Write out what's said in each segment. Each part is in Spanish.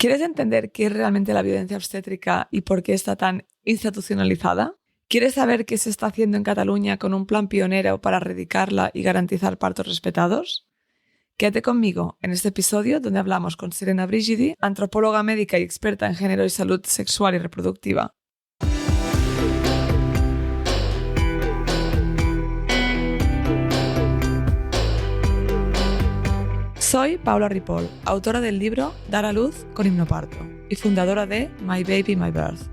¿Quieres entender qué es realmente la violencia obstétrica y por qué está tan institucionalizada? ¿Quieres saber qué se está haciendo en Cataluña con un plan pionero para erradicarla y garantizar partos respetados? Quédate conmigo en este episodio donde hablamos con Serena Brigidi, antropóloga médica y experta en género y salud sexual y reproductiva. Soy Paula Ripoll, autora del libro Dar a luz con hipnoparto y fundadora de My Baby, My Birth.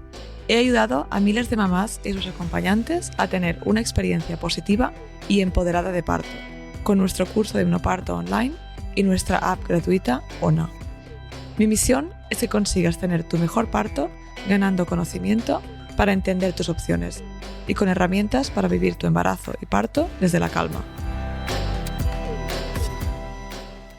He ayudado a miles de mamás y sus acompañantes a tener una experiencia positiva y empoderada de parto, con nuestro curso de hipnoparto online y nuestra app gratuita ONA. Mi misión es que consigas tener tu mejor parto ganando conocimiento para entender tus opciones y con herramientas para vivir tu embarazo y parto desde la calma.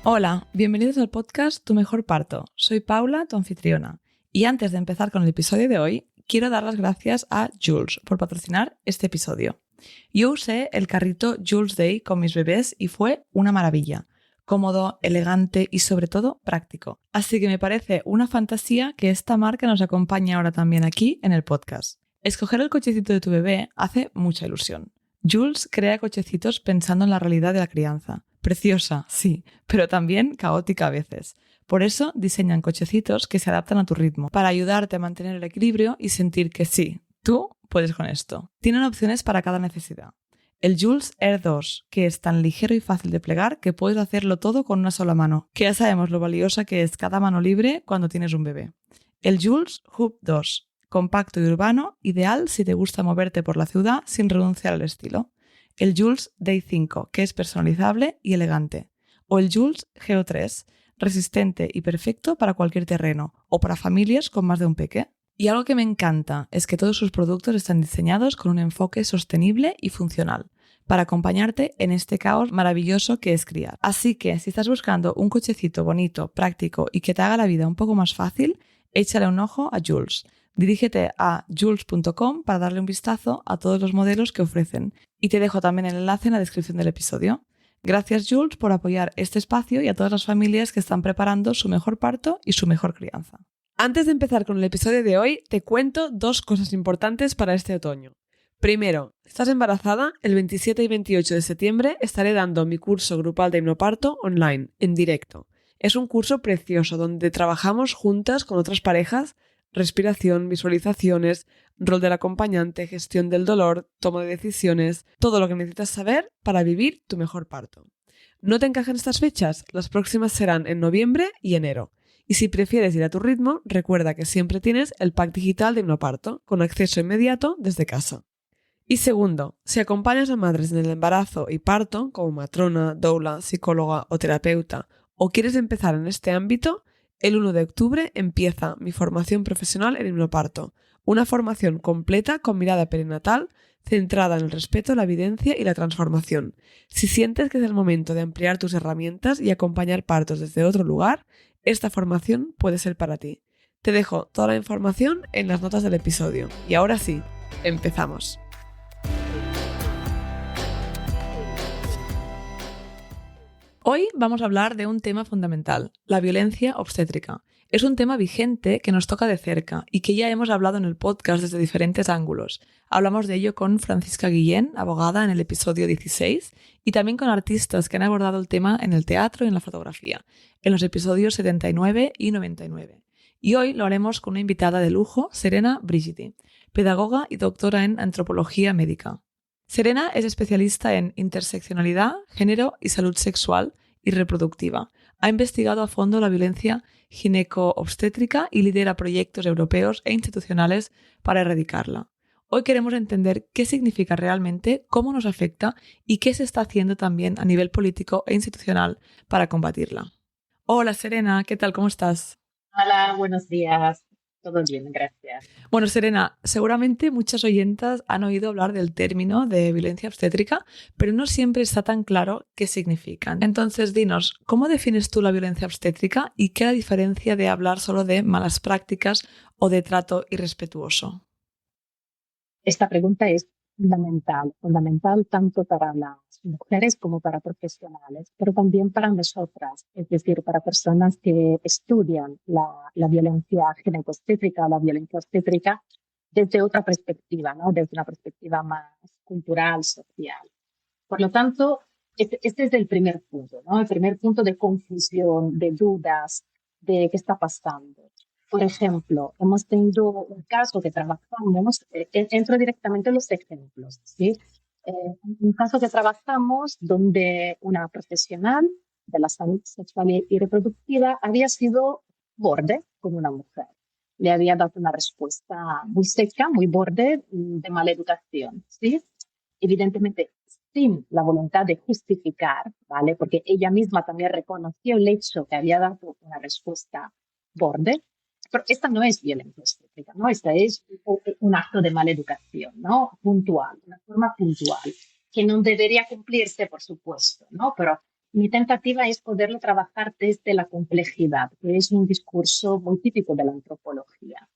Hola, bienvenidos al podcast Tu Mejor Parto. Soy Paula, tu anfitriona. Y antes de empezar con el episodio de hoy, quiero dar las gracias a Jules por patrocinar este episodio. Yo usé el carrito Jules Day con mis bebés y fue una maravilla. Cómodo, elegante y sobre todo práctico. Así que me parece una fantasía que esta marca nos acompañe ahora también aquí en el podcast. Escoger el cochecito de tu bebé hace mucha ilusión. Jules crea cochecitos pensando en la realidad de la crianza. Preciosa, sí, pero también caótica a veces. Por eso diseñan cochecitos que se adaptan a tu ritmo, para ayudarte a mantener el equilibrio y sentir que sí, tú puedes con esto. Tienen opciones para cada necesidad. El Jules Air 2, que es tan ligero y fácil de plegar que puedes hacerlo todo con una sola mano, que ya sabemos lo valiosa que es cada mano libre cuando tienes un bebé. El Jules Hoop 2, compacto y urbano, ideal si te gusta moverte por la ciudad sin renunciar al estilo. El Jules Day 5, que es personalizable y elegante. O el Jules Geo 3, resistente y perfecto para cualquier terreno o para familias con más de un peque. Y algo que me encanta es que todos sus productos están diseñados con un enfoque sostenible y funcional para acompañarte en este caos maravilloso que es criar. Así que si estás buscando un cochecito bonito, práctico y que te haga la vida un poco más fácil, échale un ojo a Jules. Dirígete a jules.com para darle un vistazo a todos los modelos que ofrecen y te dejo también el enlace en la descripción del episodio. Gracias Jules por apoyar este espacio y a todas las familias que están preparando su mejor parto y su mejor crianza. Antes de empezar con el episodio de hoy, te cuento dos cosas importantes para este otoño. Primero, ¿estás embarazada? El 27 y 28 de septiembre estaré dando mi curso grupal de hipnoparto online, en directo. Es un curso precioso donde trabajamos juntas con otras parejas, respiración, visualizaciones, rol del acompañante, gestión del dolor, toma de decisiones, todo lo que necesitas saber para vivir tu mejor parto. ¿No te encajan estas fechas? Las próximas serán en noviembre y enero. Y si prefieres ir a tu ritmo, recuerda que siempre tienes el pack digital de hipnoparto, con acceso inmediato desde casa. Y segundo, si acompañas a madres en el embarazo y parto, como matrona, doula, psicóloga o terapeuta, o quieres empezar en este ámbito, el 1 de octubre empieza mi formación profesional en hipnoparto, una formación completa con mirada perinatal centrada en el respeto, la evidencia y la transformación. Si sientes que es el momento de ampliar tus herramientas y acompañar partos desde otro lugar, esta formación puede ser para ti. Te dejo toda la información en las notas del episodio. Y ahora sí, empezamos. Hoy vamos a hablar de un tema fundamental, la violencia obstétrica. Es un tema vigente que nos toca de cerca y que ya hemos hablado en el podcast desde diferentes ángulos. Hablamos de ello con Francisca Guillén, abogada, en el episodio 16, y también con artistas que han abordado el tema en el teatro y en la fotografía, en los episodios 79 y 99. Y hoy lo haremos con una invitada de lujo, Serena Brigidi, pedagoga y doctora en antropología médica. Serena es especialista en interseccionalidad, género y salud sexual y reproductiva. Ha investigado a fondo la violencia gineco-obstétrica y lidera proyectos europeos e institucionales para erradicarla. Hoy queremos entender qué significa realmente, cómo nos afecta y qué se está haciendo también a nivel político e institucional para combatirla. Hola Serena, ¿qué tal? ¿Cómo estás? Hola, buenos días. Todo bien, gracias. Bueno, Serena, seguramente muchas oyentas han oído hablar del término de violencia obstétrica, pero no siempre está tan claro qué significan. Entonces, dinos, ¿cómo defines tú la violencia obstétrica y qué es la diferencia de hablar solo de malas prácticas o de trato irrespetuoso? Esta pregunta es fundamental tanto para las las mujeres como para profesionales, pero también para nosotras, es decir, para personas que estudian la violencia ginecobstétrica o la violencia obstétrica desde otra perspectiva, ¿no? Desde una perspectiva más cultural, social. Por lo tanto, este es el primer punto, ¿no? El primer punto de confusión, de dudas, de qué está pasando. Por ejemplo, hemos tenido un caso que trabajamos, entro directamente en los ejemplos, ¿sí? Un caso que trabajamos donde una profesional de la salud sexual y reproductiva había sido borde con una mujer. Le había dado una respuesta muy seca, muy borde, de mala educación, ¿sí? Evidentemente, sin la voluntad de justificar, ¿vale? Porque ella misma también reconoció el hecho que había dado una respuesta borde, pero esta no es violencia obstétrica, ¿no? Esta es un acto de mala educación, ¿no? Puntual, una forma puntual, que no debería cumplirse, por supuesto, ¿no? Pero mi tentativa es poderlo trabajar desde la complejidad, que es un discurso muy típico de la antropología.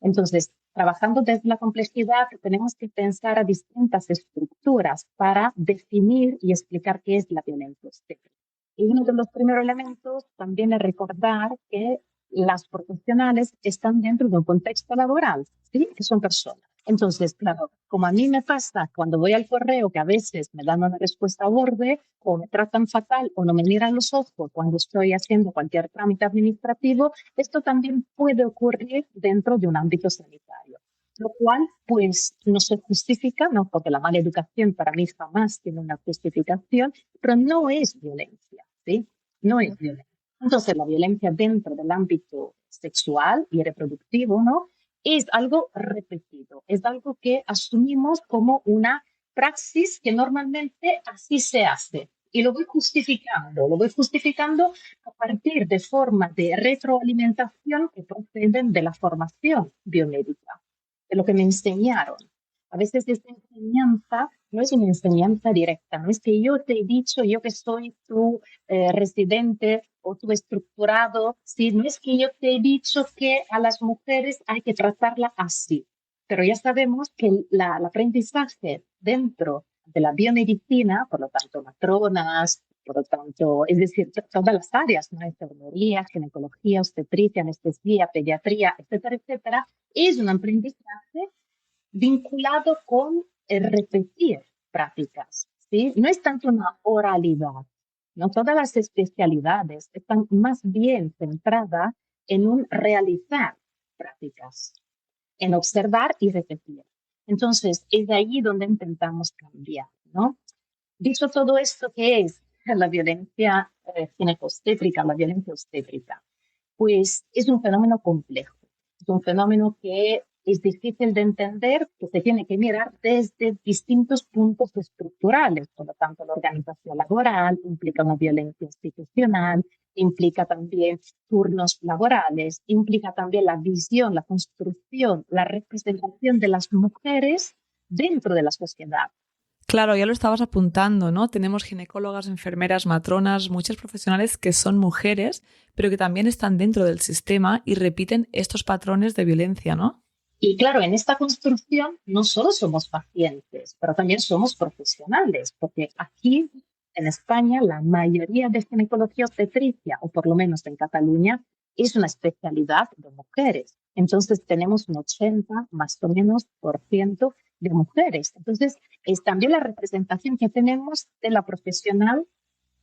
Entonces, trabajando desde la complejidad, tenemos que pensar a distintas estructuras para definir y explicar qué es la violencia obstétrica. Y uno de los primeros elementos también es recordar que las profesionales están dentro de un contexto laboral, ¿sí? Que son personas. Entonces, claro, como a mí me pasa cuando voy al correo que a veces me dan una respuesta a borde o me tratan fatal o no me miran los ojos cuando estoy haciendo cualquier trámite administrativo, esto también puede ocurrir dentro de un ámbito sanitario. Lo cual, pues, no se justifica, ¿no? Porque la mala educación para mí jamás tiene una justificación, pero no es violencia, ¿sí? No es violencia. Entonces, la violencia dentro del ámbito sexual y reproductivo, ¿no? Es algo repetido, es algo que asumimos como una praxis que normalmente así se hace. Y lo voy justificando a partir de formas de retroalimentación que proceden de la formación biomédica, de lo que me enseñaron. A veces esta enseñanza no es una enseñanza directa, no es que yo te he dicho, yo que soy tu residente o tu estructurado, ¿sí? No es que yo te he dicho que a las mujeres hay que tratarla así, pero ya sabemos que el aprendizaje dentro de la biomedicina, por lo tanto matronas, por lo tanto, es decir, todas las áreas, ¿no? Enfermería, ginecología, obstetricia, anestesia, pediatría, etcétera, etcétera, es un aprendizaje vinculado con el repetir prácticas, ¿sí? No es tanto una oralidad, ¿no? Todas las especialidades están más bien centradas en un realizar prácticas, en observar y repetir. Entonces, es de ahí donde intentamos cambiar, ¿no? Dicho todo esto, ¿qué es la violencia ginecobstétrica, la violencia obstétrica? Pues es un fenómeno complejo, es un fenómeno que es difícil de entender, que se tiene que mirar desde distintos puntos estructurales. Por lo tanto, la organización laboral implica una violencia institucional, implica también turnos laborales, implica también la visión, la construcción, la representación de las mujeres dentro de la sociedad. Claro, ya lo estabas apuntando, ¿no? Tenemos ginecólogas, enfermeras, matronas, muchas profesionales que son mujeres, pero que también están dentro del sistema y repiten estos patrones de violencia, ¿no? Y claro, en esta construcción no solo somos pacientes, pero también somos profesionales, porque aquí en España la mayoría de ginecología obstetricia, o por lo menos en Cataluña, es una especialidad de mujeres. Entonces tenemos un 80 más o menos por ciento de mujeres. Entonces es también la representación que tenemos de la profesional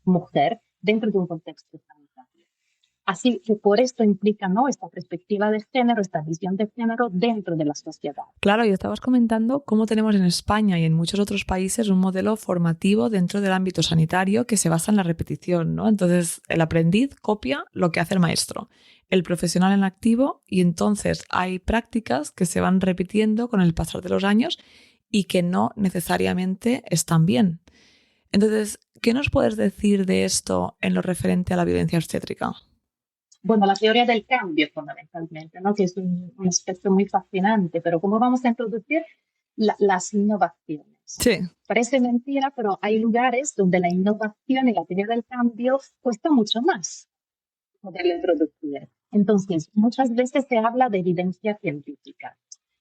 mujer dentro de un contexto sanitario. Así que por esto implica, ¿no?, esta perspectiva de género, esta visión de género dentro de la sociedad. Claro, y estabas comentando cómo tenemos en España y en muchos otros países un modelo formativo dentro del ámbito sanitario que se basa en la repetición, ¿no? Entonces, el aprendiz copia lo que hace el maestro, el profesional en activo, y entonces hay prácticas que se van repitiendo con el pasar de los años y que no necesariamente están bien. Entonces, ¿qué nos puedes decir de esto en lo referente a la violencia obstétrica? Bueno, la teoría del cambio fundamentalmente, ¿no?, que es un aspecto muy fascinante, pero ¿cómo vamos a introducir las innovaciones? Sí. Parece mentira, pero hay lugares donde la innovación y la teoría del cambio cuesta mucho más poderlo introducir. Entonces, muchas veces se habla de evidencia científica.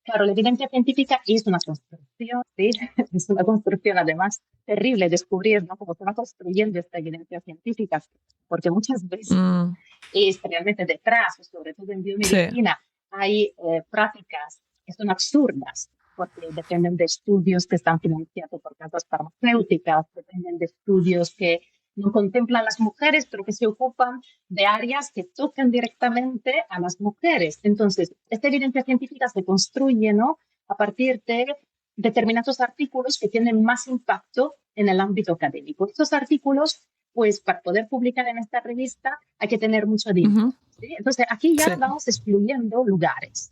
Claro, la evidencia científica es una construcción, ¿sí? Es una construcción además terrible descubrir, ¿no? Cómo se va construyendo esta evidencia científica, porque muchas veces Mm, es realmente detrás, sobre todo en sí. biomedicina, hay prácticas que son absurdas, porque dependen de estudios que están financiados por casas farmacéuticas, dependen de estudios que no contemplan a las mujeres, pero que se ocupan de áreas que tocan directamente a las mujeres. Entonces, esta evidencia científica se construye, ¿no?, a partir de determinados artículos que tienen más impacto en el ámbito académico. Estos artículos, pues para poder publicar en esta revista hay que tener mucho dinero, Ujú, ¿sí? Entonces, aquí sí. ya vamos excluyendo lugares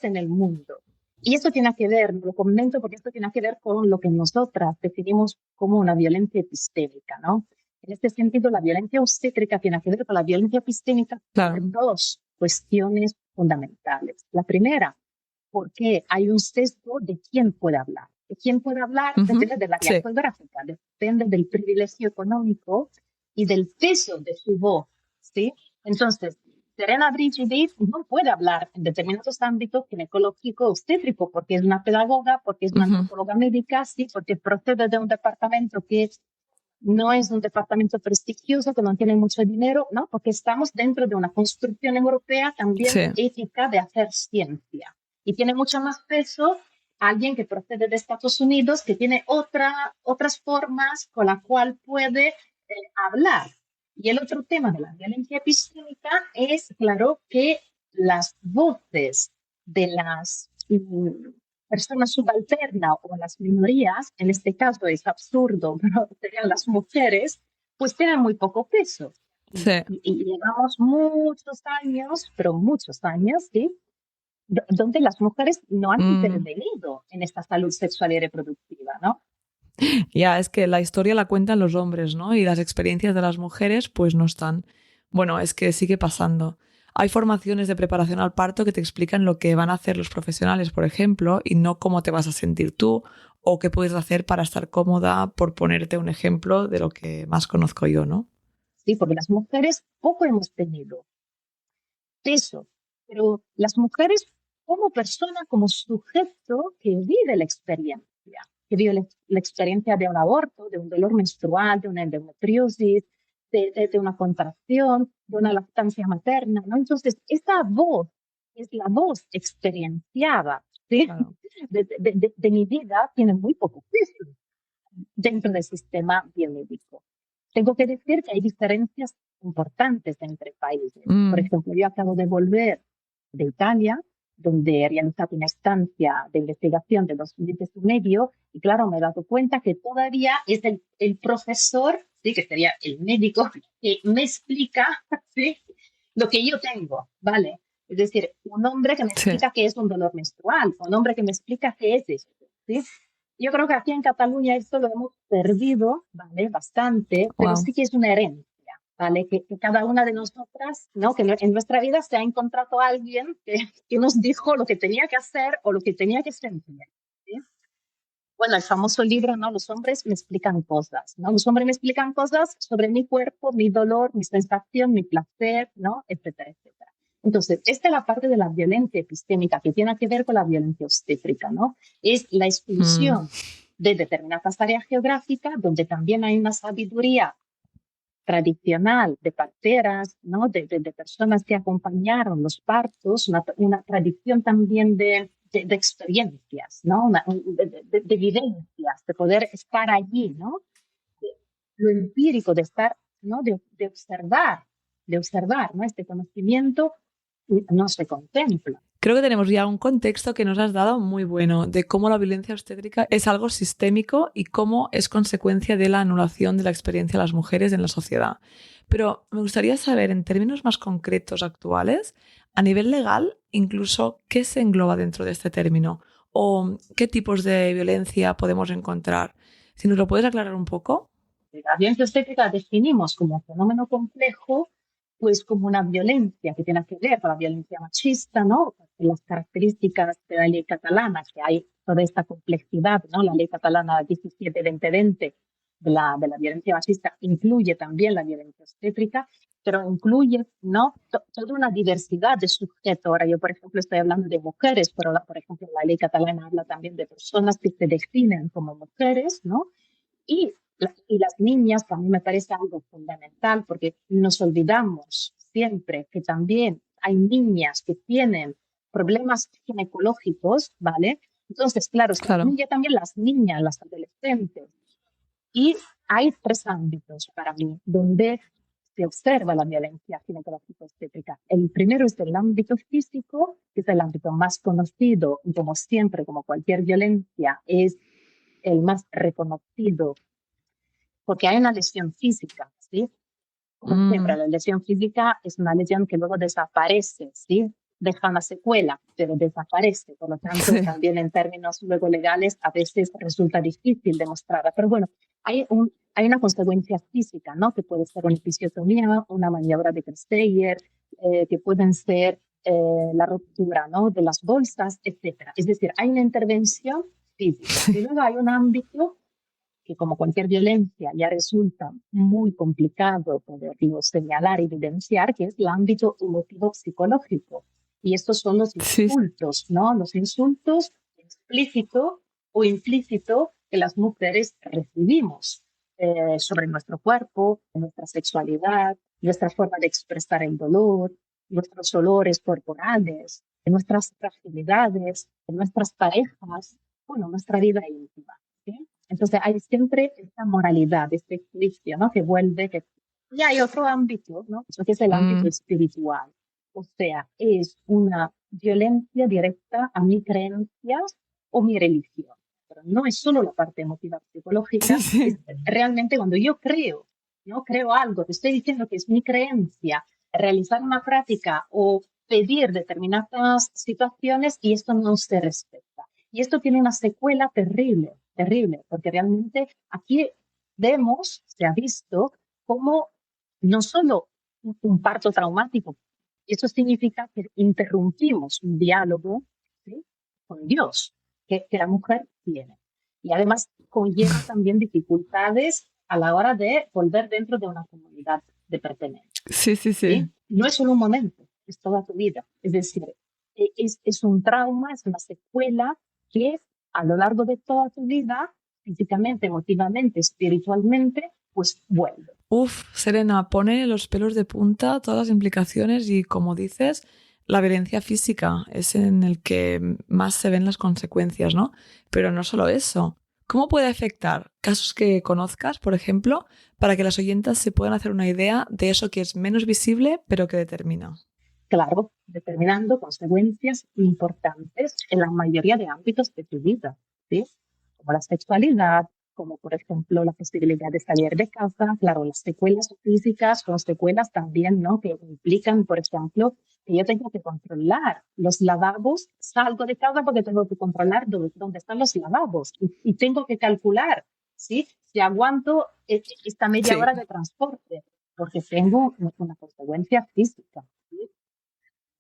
en el mundo. Y esto tiene que ver, lo comento porque esto tiene que ver con lo que nosotras definimos como una violencia epistémica, ¿no? En este sentido, la violencia obstétrica tiene que ver con la violencia epistémica por Claro. dos cuestiones fundamentales. La primera, porque hay un sesgo de quién puede hablar. De quién puede hablar Ujú, depende del área sí. geográfica, depende del privilegio económico y del peso de su voz, ¿sí? Entonces, Serena Brigidi no puede hablar en determinados ámbitos ginecológico obstétrico porque es una pedagoga, porque es una Ujú, antropóloga médica, sí, porque procede de un departamento que no es un departamento prestigioso, que no tiene mucho dinero, ¿no? Porque estamos dentro de una construcción europea también sí. ética de hacer ciencia. Y tiene mucho más peso alguien que procede de Estados Unidos, que tiene otras formas con la cual puede hablar. Y el otro tema de la violencia epistémica es, claro, que las voces de las personas subalternas o las minorías, en este caso es absurdo, pero serían las mujeres, pues tienen muy poco peso. Sí. Y llevamos muchos años, pero muchos años, ¿sí?, donde las mujeres no han Mm, intervenido en esta salud sexual y reproductiva, ¿no? ya, es que la historia la cuentan los hombres, ¿no? Y las experiencias de las mujeres, pues no están. Bueno, es que sigue pasando. Hay formaciones de preparación al parto que te explican lo que van a hacer los profesionales, por ejemplo, y no cómo te vas a sentir tú o qué puedes hacer para estar cómoda, por ponerte un ejemplo de lo que más conozco yo, ¿no? Sí, porque las mujeres poco hemos tenido peso, pero las mujeres como persona, como sujeto que vive la experiencia, que vive la experiencia de un aborto, de un dolor menstrual, de una endometriosis, de una contracción, de una lactancia materna, ¿no? Entonces, esta voz es la voz experienciada, ¿sí?, Claro. de mi vida, tiene muy poco peso dentro del sistema biomédico. Tengo que decir que hay diferencias importantes entre países. Por Mm, ejemplo, yo acabo de volver de Italia, donde he realizado una estancia de investigación de 2 meses y medio, y claro, me he dado cuenta que todavía es el profesor, ¿sí?, que sería el médico, que me explica, ¿sí?, lo que yo tengo, ¿vale? Es decir, un hombre que me sí. explica qué es un dolor menstrual, un hombre que me explica qué es esto, ¿sí? Yo creo que aquí en Cataluña esto lo hemos perdido, ¿vale? Bastante, pero Wow. sí que es una herencia, ¿vale? Que cada una de nosotras, ¿no?, que en nuestra vida se ha encontrado alguien que nos dijo lo que tenía que hacer o lo que tenía que sentir, ¿sí? Bueno, el famoso libro, ¿no? Los hombres me explican cosas, ¿no? Los hombres me explican cosas sobre mi cuerpo, mi dolor, mi sensación, mi placer, ¿no? Etcétera, etcétera. Entonces, esta es la parte de la violencia epistémica que tiene que ver con la violencia obstétrica, ¿no? Es la Mm, exclusión de determinadas áreas geográficas donde también hay una sabiduría tradicional de parteras, ¿no?, de personas que acompañaron los partos, una tradición también de experiencias, ¿no?, de vivencias, de poder estar allí, ¿no?, lo empírico de estar, ¿no?, de observar, ¿no?, este conocimiento no se contempla. Creo que tenemos ya un contexto que nos has dado muy bueno de cómo la violencia obstétrica es algo sistémico y cómo es consecuencia de la anulación de la experiencia de las mujeres en la sociedad. Pero me gustaría saber, en términos más concretos actuales, a nivel legal, incluso qué se engloba dentro de este término o qué tipos de violencia podemos encontrar. Si nos lo puedes aclarar un poco. La violencia obstétrica definimos como un fenómeno complejo, pues como una violencia que tiene que ver con la violencia machista, ¿no? Las características de la ley catalana, que hay toda esta complejidad, ¿no? La ley catalana 17-2020 de la violencia machista incluye también la violencia obstétrica, pero incluye, ¿no? Toda una diversidad de sujetos. Ahora yo, por ejemplo, estoy hablando de mujeres, pero, por ejemplo, la ley catalana habla también de personas que se definen como mujeres, ¿no? Y, y las niñas también me parece algo fundamental, porque nos olvidamos siempre que también hay niñas que tienen problemas ginecológicos, ¿vale? Entonces, claro, se Claro. incluye también las niñas, las adolescentes. Y hay tres ámbitos para mí donde se observa la violencia ginecológico-obstétrica. El primero es el ámbito físico, que es el ámbito más conocido y, como siempre, como cualquier violencia, es el más reconocido porque hay una lesión física, ¿sí? Como siempre, la lesión física es una lesión que luego desaparece, ¿sí? Deja una secuela, pero desaparece. Por lo tanto, Sí. también en términos luego legales, a veces resulta difícil demostrarla. Pero bueno, hay una consecuencia física, ¿no? Que puede ser una episiotomía, una maniobra de Kresteyer, que pueden ser la ruptura, ¿no? De las bolsas, etc. Es decir, hay una intervención física. Y luego hay un ámbito que, como cualquier violencia, ya resulta muy complicado poderlo señalar y evidenciar, que es el ámbito emotivo-psicológico. Y estos son los Sí. insultos, ¿no? Los insultos explícitos o implícitos que las mujeres recibimos sobre nuestro cuerpo, nuestra sexualidad, nuestra forma de expresar el dolor, nuestros olores corporales, nuestras fragilidades, nuestras parejas, bueno, nuestra vida íntima. ¿Sí? Entonces hay siempre esta moralidad, este juicio, ¿no? Que vuelve. Y hay otro ámbito, ¿no? Que es el ámbito espiritual. O sea, es una violencia directa a mis creencias o mi religión. Pero no es solo la parte emotiva psicológica, Sí. es realmente cuando yo creo, ¿no? Creo algo, te estoy diciendo que es mi creencia, realizar una práctica o pedir determinadas situaciones y esto no se respeta. Y esto tiene una secuela terrible, terrible, porque realmente aquí vemos, se ha visto, cómo no solo un parto traumático, eso significa que interrumpimos un diálogo, ¿sí? Con Dios que la mujer tiene. Y además conlleva también dificultades a la hora de volver dentro de una comunidad de pertenencia. Sí. ¿Sí? No es solo un momento, es toda tu vida. Es decir, es un trauma, es una secuela que a lo largo de toda tu vida, físicamente, emotivamente, espiritualmente, pues vuelve. Uf, Serena, pone los pelos de punta todas las implicaciones y, como dices, la violencia física es en el que más se ven las consecuencias, ¿no? Pero no solo eso. ¿Cómo puede afectar casos que conozcas, por ejemplo, para que las oyentas se puedan hacer una idea de eso que es menos visible, pero que determina? Claro, determinando consecuencias importantes en la mayoría de ámbitos de tu vida, ¿sí? Como la sexualidad, como por ejemplo la posibilidad de salir de casa, claro, las secuelas físicas, son secuelas también, ¿no? Que implican, por ejemplo, que yo tengo que controlar los lavabos, salgo de casa porque tengo que controlar dónde están los lavabos y tengo que calcular, ¿sí? Si aguanto esta media Sí, hora de transporte, porque tengo una consecuencia física, ¿sí?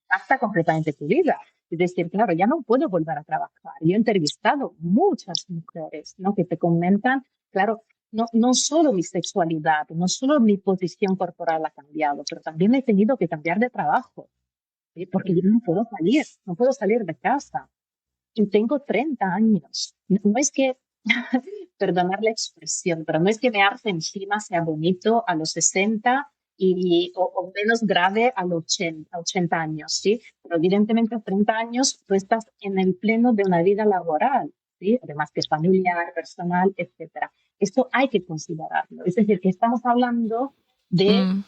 Impacta completamente tu vida. Es decir, claro, ya no puedo volver a trabajar. Yo he entrevistado muchas mujeres, ¿no? Que te comentan, claro, no solo mi sexualidad, no solo mi posición corporal ha cambiado, pero también he tenido que cambiar de trabajo, ¿sí? Porque yo no puedo salir de casa. Y tengo 30 años. No es que, perdonar la expresión, pero no es que mearse encima sea bonito a los 60 o menos grave a los 80 años, ¿sí? Pero evidentemente a 30 años tú estás en el pleno de una vida laboral, ¿sí? Además que es familiar, personal, etcétera. Esto hay que considerarlo. Es decir, que estamos hablando de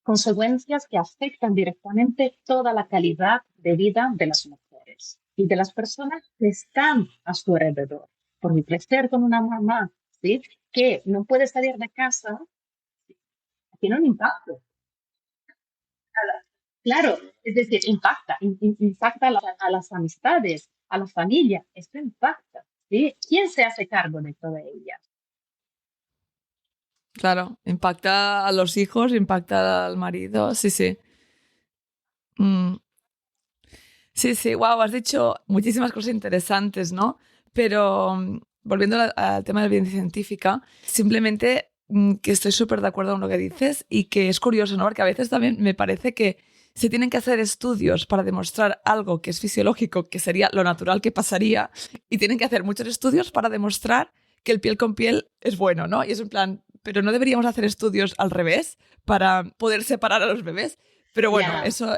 consecuencias que afectan directamente toda la calidad de vida de las mujeres y de las personas que están a su alrededor. Porque crecer con una mamá, ¿sí? Que no puede salir de casa, tiene un impacto. Claro, es decir, impacta a las amistades, a la familia, esto impacta, ¿sí? ¿Quién se hace cargo de toda ella? claro. Impacta a los hijos, impacta al marido. Sí, sí. Mm. Sí, sí, wow, has dicho muchísimas cosas interesantes, ¿no? Pero volviendo al tema de la evidencia científica, simplemente que estoy súper de acuerdo con lo que dices y que es curioso, ¿no? Porque a veces también me parece que se tienen que hacer estudios para demostrar algo que es fisiológico, que sería lo natural que pasaría, y tienen que hacer muchos estudios para demostrar que el piel con piel es bueno, ¿no? Y es en plan, pero no deberíamos hacer estudios al revés para poder separar a los bebés. Pero bueno, Ya. eso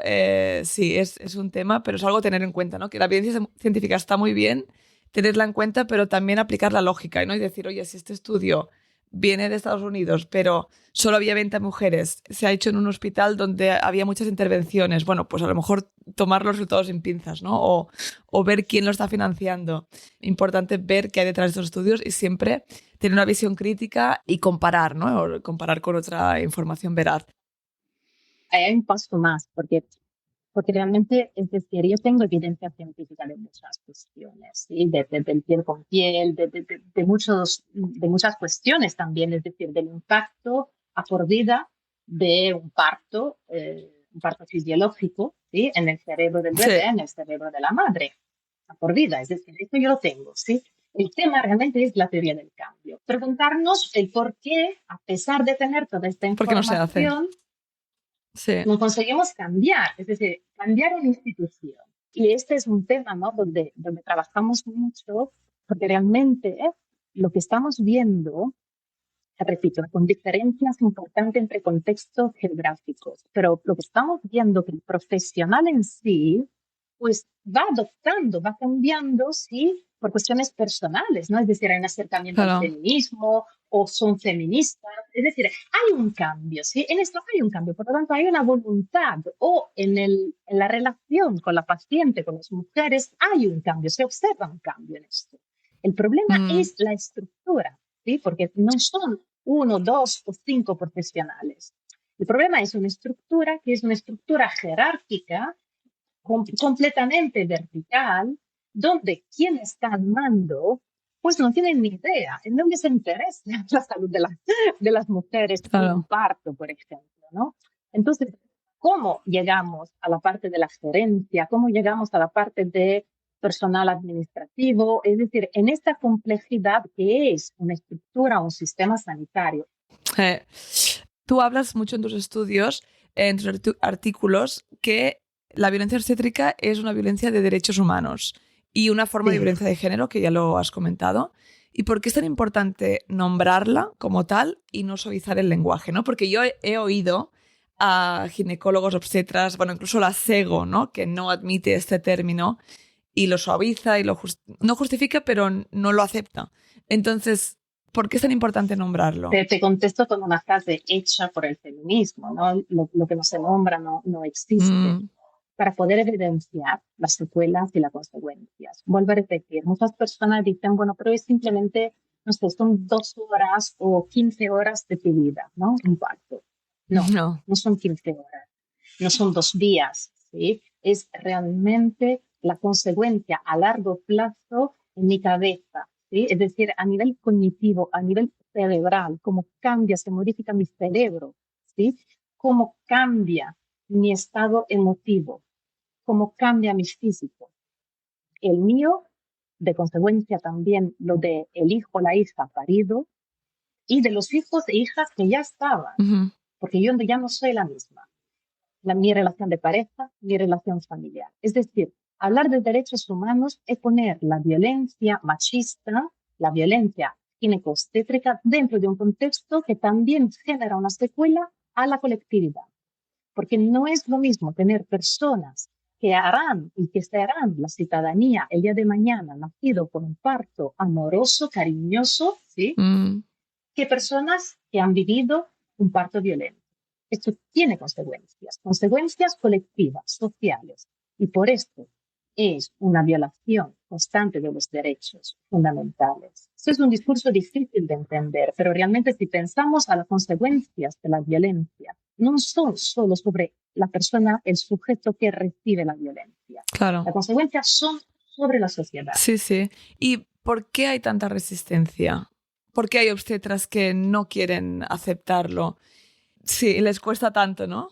sí, es un tema, pero es algo a tener en cuenta, ¿no? Que la evidencia científica está muy bien, tenerla en cuenta, pero también aplicar la lógica, ¿no? Y decir, oye, si este estudio viene de Estados Unidos, pero solo había 20 mujeres, se ha hecho en un hospital donde había muchas intervenciones, bueno, pues a lo mejor tomar los resultados sin pinzas, ¿no? O ver quién lo está financiando. Importante ver qué hay detrás de estos estudios y siempre tener una visión crítica y comparar, ¿no? O comparar con otra información veraz. Ahí hay un paso más, porque realmente, es decir, yo tengo evidencia científica de muchas cuestiones, ¿sí? Del piel con piel, de muchas cuestiones también, es decir, del impacto a por vida de un parto fisiológico, ¿sí? En el cerebro del Sí, bebé, en el cerebro de la madre, a por vida, es decir, esto yo lo tengo, ¿sí? El tema realmente es la teoría del cambio. Preguntarnos el por qué, a pesar de tener toda esta ¿por qué no se hace? información, Sí, no conseguimos cambiar, es decir, cambiar una institución. Y este es un tema, ¿no? donde trabajamos mucho, porque realmente lo que estamos viendo, repito, con diferencias importantes entre contextos geográficos, pero lo que estamos viendo que el profesional en sí, pues va adoptando, va cambiando, sí, por cuestiones personales, ¿no? Es decir, hay un acercamiento al claro. feminismo o son feministas, es decir, hay un cambio, ¿sí? En esto hay un cambio, por lo tanto hay una voluntad o en la relación con la paciente, con las mujeres, hay un cambio, se observa un cambio en esto. El problema Mm, es la estructura, ¿sí? Porque no son uno, dos o cinco profesionales. El problema es una estructura que es una estructura jerárquica completamente vertical, donde quien está al mando, pues no tienen ni idea, no les interesa la salud de las mujeres en un claro. parto, por ejemplo, ¿no? Entonces, ¿cómo llegamos a la parte de la gerencia? ¿Cómo llegamos a la parte de personal administrativo? Es decir, en esta complejidad que es una estructura, un sistema sanitario. Eh, Tú hablas mucho en tus estudios, en tus artículos, que la violencia obstétrica es una violencia de derechos humanos y una forma de Sí. violencia de género, que ya lo has comentado. ¿Y por qué es tan importante nombrarla como tal y no suavizar el lenguaje? ¿No? Porque yo he oído a ginecólogos, obstetras, bueno, incluso la SEGO, ¿no? Que no admite este término y lo suaviza y no justifica, pero no lo acepta. Entonces, ¿por qué es tan importante nombrarlo? Te contesto con una frase hecha por el feminismo, ¿no? Lo que no se nombra no existe, Mm, para poder evidenciar las secuelas y las consecuencias. Vuelvo a repetir, muchas personas dicen, bueno, pero es simplemente, no sé, son 2 horas o 15 horas de tu vida, ¿no? Un parto. No, no. no son 15 horas, no son 2 días, ¿sí? Es realmente la consecuencia a largo plazo en mi cabeza, ¿sí? Es decir, a nivel cognitivo, a nivel cerebral, cómo cambia, se modifica mi cerebro, ¿sí? Cómo cambia mi estado emotivo, cómo cambia mi físico. El mío, de consecuencia también lo de el hijo, la hija parido, y de los hijos e hijas que ya estaban, Ujú. porque yo ya no soy la misma. Mi relación de pareja, mi relación familiar. Es decir, hablar de derechos humanos es poner la violencia machista, la violencia ginecobstétrica dentro de un contexto que también genera una secuela a la colectividad. Porque no es lo mismo tener personas que harán y que se harán la ciudadanía el día de mañana nacido con un parto amoroso, cariñoso, ¿sí? Mm, Que personas que han vivido un parto violento. Esto tiene consecuencias, consecuencias colectivas, sociales, y por esto es una violación constante de los derechos fundamentales. Esto es un discurso difícil de entender, pero realmente si pensamos a las consecuencias de la violencia, no son solo sobre la persona, el sujeto que recibe la violencia. claro. Las consecuencias son sobre la sociedad. Sí, sí. ¿Y por qué hay tanta resistencia? ¿Por qué hay obstetras que no quieren aceptarlo? Sí, les cuesta tanto, ¿no?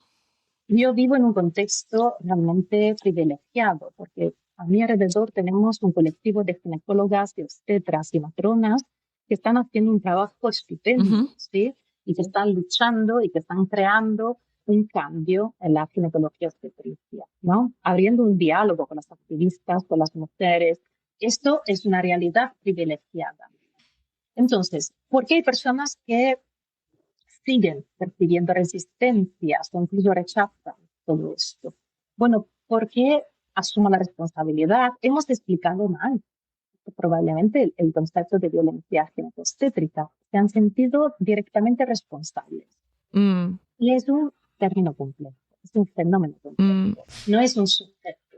Yo vivo en un contexto realmente privilegiado, porque A mi alrededor tenemos un colectivo de ginecólogas, de obstetras y matronas que están haciendo un trabajo estupendo, ¿sí? Y que están luchando y que están creando un cambio en la ginecología obstetricia, ¿no? Abriendo un diálogo con las activistas, con las mujeres. Esto es una realidad privilegiada. Entonces, ¿por qué hay personas que siguen percibiendo resistencias o incluso rechazan todo esto? Bueno, porque asumo la responsabilidad. Hemos explicado mal probablemente el concepto de violencia ginecostétrica. Se han sentido directamente responsables. Y es un término complejo, es un fenómeno complejo, no es un sujeto.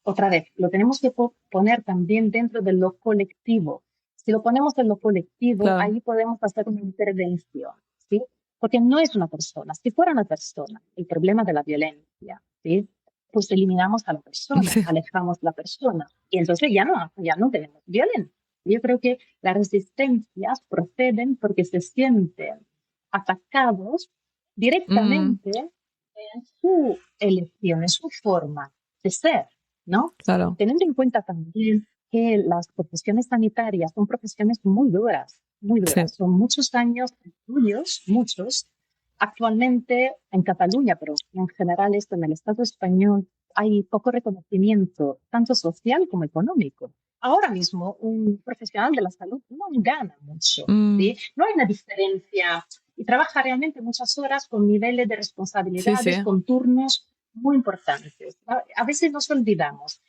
Otra vez, lo tenemos que poner también dentro de lo colectivo. Si lo ponemos en lo colectivo, claro, ahí podemos hacer una intervención, ¿sí? Porque no es una persona. Si fuera una persona, el problema de la violencia, ¿sí? Pues eliminamos a la persona, sí, alejamos a la persona y entonces ya no tenemos violencia. Yo creo que las resistencias proceden porque se sienten atacados directamente en su elección, en su forma de ser, ¿no? Claro. Teniendo en cuenta también que las profesiones sanitarias son profesiones muy duras, muy duras. Sí. Son muchos años de estudios, muchos. Actualmente en Cataluña, pero en general esto en el Estado español, hay poco reconocimiento, tanto social como económico. Ahora mismo, un profesional de la salud no gana mucho, ¿sí? No hay una diferencia y trabaja realmente muchas horas con niveles de responsabilidades, sí, con turnos muy importantes. A veces nos olvidamos.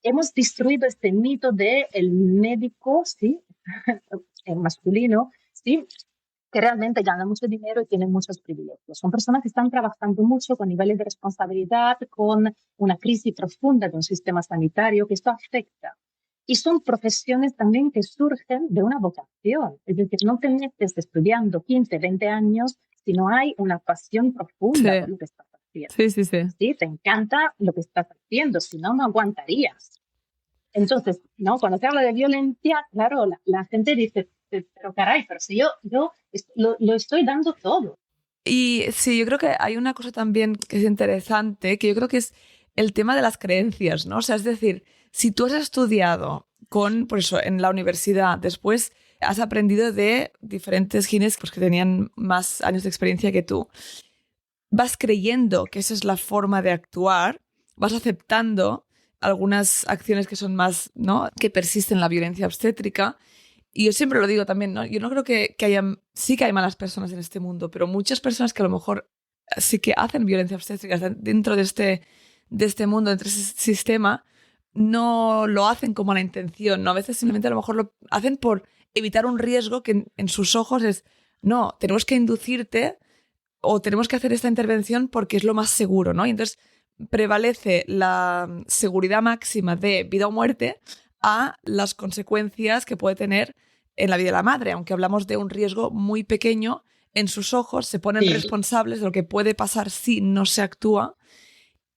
Hemos destruido este mito del médico, ¿sí? El masculino, ¿sí? Que realmente gana mucho dinero y tiene muchos privilegios. Son personas que están trabajando mucho con niveles de responsabilidad, con una crisis profunda de un sistema sanitario, que esto afecta. Y son profesiones también que surgen de una vocación. Es decir, no te metes estudiando 15, 20 años si no hay una pasión profunda, sí, por lo que estás haciendo. Sí, te encanta lo que estás haciendo, si no, no aguantarías. Entonces, ¿no? Cuando se habla de violencia, claro, la gente dice, pero caray, pero si yo lo estoy dando todo. Y sí, yo creo que hay una cosa también que es interesante, que yo creo que es el tema de las creencias, ¿no? O sea, es decir, si tú has estudiado por eso, en la universidad, después has aprendido de diferentes gines pues, que tenían más años de experiencia que tú, vas creyendo que esa es la forma de actuar, vas aceptando algunas acciones que son más, ¿no? Que persisten la violencia obstétrica. Y yo siempre lo digo también, ¿no? Yo no creo que sí que hay malas personas en este mundo, pero muchas personas que a lo mejor sí que hacen violencia obstétrica dentro de este mundo, dentro de ese sistema, no lo hacen con mala intención, ¿no? A veces simplemente a lo mejor lo hacen por evitar un riesgo que en sus ojos es, no, tenemos que inducirte o tenemos que hacer esta intervención porque es lo más seguro, ¿no? Y entonces prevalece la seguridad máxima de vida o muerte a las consecuencias que puede tener en la vida de la madre, aunque hablamos de un riesgo muy pequeño, en sus ojos se ponen responsables de lo que puede pasar si no se actúa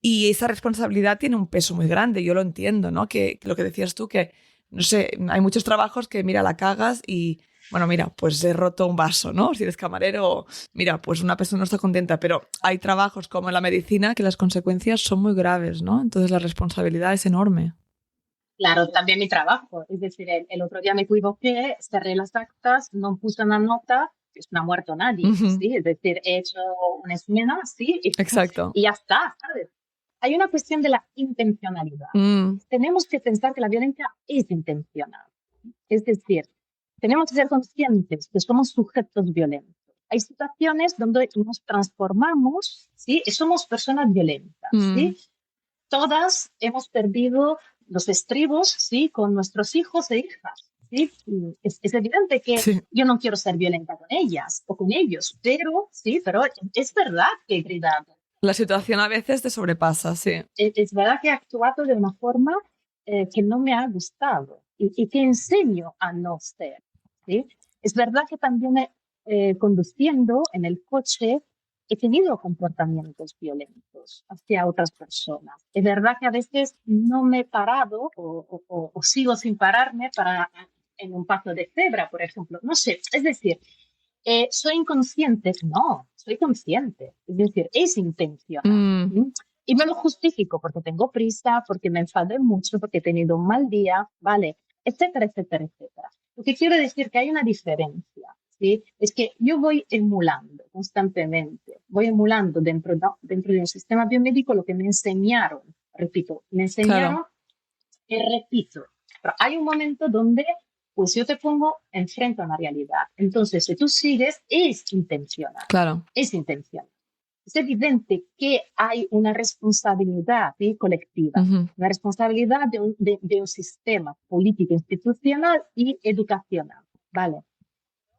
y esa responsabilidad tiene un peso muy grande, yo lo entiendo, ¿no? Que lo que decías tú, que, no sé, hay muchos trabajos que, mira, la cagas y, bueno, mira, pues he roto un vaso, ¿no? Si eres camarero, mira, pues una persona no está contenta, pero hay trabajos como en la medicina que las consecuencias son muy graves, ¿no? Entonces la responsabilidad es enorme. Claro, también mi trabajo. Es decir, el otro día me equivoqué, cerré las actas, no puse una nota, pues no ha muerto nadie, ¿sí? Es decir, he hecho una esmena, ¿sí? Exacto. Y ya está, ¿sabes? Hay una cuestión de la intencionalidad. Tenemos que pensar que la violencia es intencional. Es decir, tenemos que ser conscientes que somos sujetos violentos. Hay situaciones donde nos transformamos, ¿sí? Y somos personas violentas, ¿sí? Todas hemos perdido los estribos, ¿sí? Con nuestros hijos e hijas, ¿sí? Es evidente que yo no quiero ser violenta con ellas o con ellos, pero es verdad que he gritado. La situación a veces te sobrepasa, sí. Es verdad que he actuado de una forma que no me ha gustado y que enseño a no ser, ¿sí? Es verdad que también conduciendo en el coche he tenido comportamientos violentos hacia otras personas. Es verdad que a veces no me he parado o sigo sin pararme en un paso de cebra, por ejemplo. No sé, es decir, ¿soy inconsciente? No, soy consciente. Es decir, es intencional. Y me lo justifico porque tengo prisa, porque me enfadé mucho, porque he tenido un mal día, ¿vale? Etcétera, etcétera, etcétera. Lo que quiero decir que hay una diferencia, ¿sí? Es que yo voy emulando constantemente, voy emulando dentro de un sistema biomédico lo que me enseñaron, repito, me enseñaron Claro, y repito. Pero hay un momento donde, pues yo te pongo enfrente a una realidad. Entonces, si tú sigues, claro. es intencional. Es evidente que hay una responsabilidad, ¿sí?, colectiva, Ujú. una responsabilidad de un sistema político, institucional y educacional, ¿vale?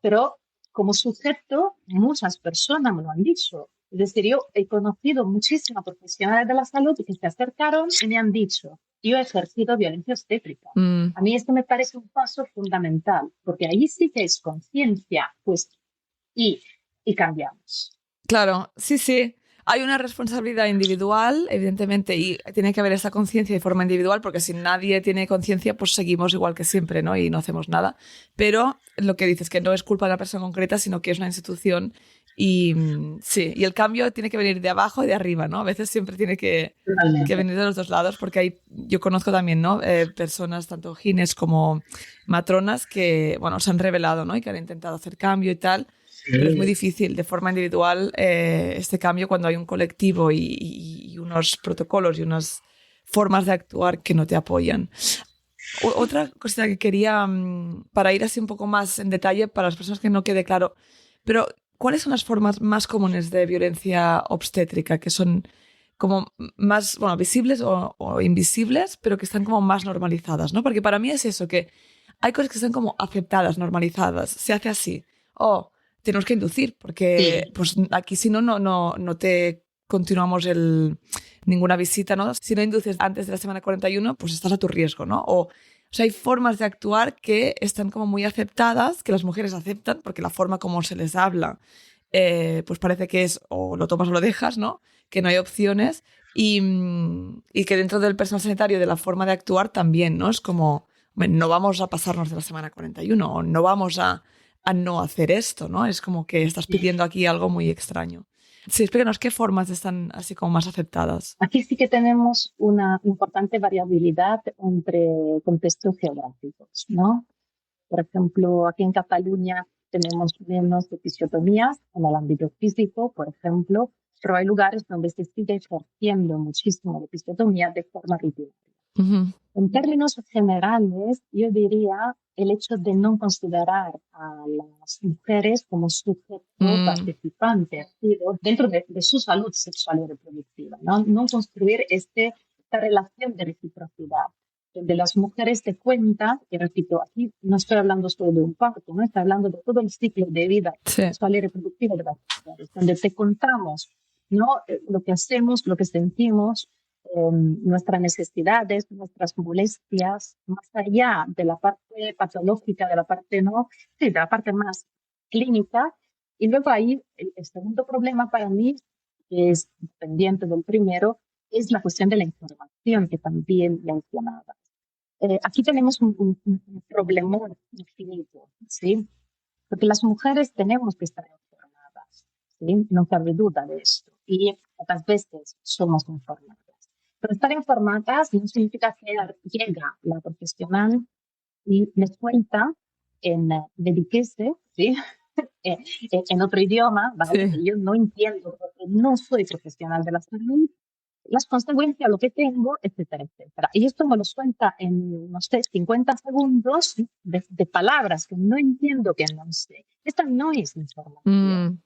Pero como sujeto, muchas personas me lo han dicho. Es decir, yo he conocido muchísimas profesionales de la salud que se acercaron y me han dicho, yo he ejercido violencia obstétrica. Mm. A mí esto me parece un paso fundamental, porque ahí sí que es conciencia, pues, y, y cambiamos. Claro, sí, sí. Hay una responsabilidad individual, evidentemente, y tiene que haber esa conciencia de forma individual, porque si nadie tiene conciencia, pues seguimos igual que siempre, ¿no? Y no hacemos nada. Pero lo que dices, que no es culpa de la persona concreta, sino que es una institución. Y sí, y el cambio tiene que venir de abajo y de arriba, ¿no? A veces siempre tiene que Totalmente. venir de los dos lados, porque yo conozco también, ¿no? Personas, tanto gines como matronas, que, bueno, se han revelado, ¿no? Y que han intentado hacer cambio y tal, pero es muy Sí. difícil de forma individual este cambio cuando hay un colectivo y unos protocolos y unas formas de actuar que no te apoyan. Otra cosa que quería, para ir así un poco más en detalle, para las personas que no quede claro, pero ¿cuáles son las formas más comunes de violencia obstétrica que son como más, bueno, visibles o invisibles, pero que están como más normalizadas, ¿no? Porque para mí es eso, que hay cosas que están como aceptadas, normalizadas, se hace así. O tenemos que inducir, porque Sí, pues aquí si no, no te continuamos ninguna visita, ¿no? Si no induces antes de la semana 41, pues estás a tu riesgo, ¿no? O sea, hay formas de actuar que están como muy aceptadas, que las mujeres aceptan, porque la forma como se les habla, pues parece que es o lo tomas o lo dejas, ¿no? Que no hay opciones y que dentro del personal sanitario, de la forma de actuar también, ¿no? Es como, hombre, no vamos a pasarnos de la semana 41 o no vamos a no hacer esto, ¿no? Es como que estás sí. pidiendo aquí algo muy extraño. Sí, explícanos qué formas están así como más aceptadas. Aquí sí que tenemos una importante variabilidad entre contextos geográficos, ¿no? Por ejemplo, aquí en Cataluña tenemos menos episiotomías en el ámbito físico, por ejemplo, pero hay lugares donde se sigue ejerciendo muchísimo la episiotomía de forma rutinaria. Ujú. En términos generales, yo diría el hecho de no considerar a las mujeres como sujeto Mm, participante activo dentro de su salud sexual y reproductiva, ¿no? No construir esta relación de reciprocidad, donde las mujeres te cuentan, y repito, aquí no estoy hablando solo de un parto, no estoy hablando de todo el ciclo de vida sí, sexual y reproductiva de las mujeres, donde te contamos, ¿no?, lo que hacemos, lo que sentimos, nuestras necesidades, nuestras molestias, más allá de la parte patológica, de la parte no, sí, de la parte más clínica. Y luego ahí el segundo problema para mí, que es pendiente del primero, es la cuestión de la información que también mencionaba. Aquí tenemos un problemón infinito, ¿sí? Porque las mujeres tenemos que estar informadas, ¿sí? No cabe duda de esto. Y pocas veces somos informadas. Pero estar informadas no significa que llega la profesional y les cuenta en mediquese, ¿sí? Eh, en otro idioma, ¿vale? sí. Que yo no entiendo porque no soy profesional de la salud, las consecuencias, lo que tengo, etcétera, etcétera. Y esto me lo cuenta en, no sé, 50 segundos de palabras que no entiendo, que no sé. Esta no es información. Mm,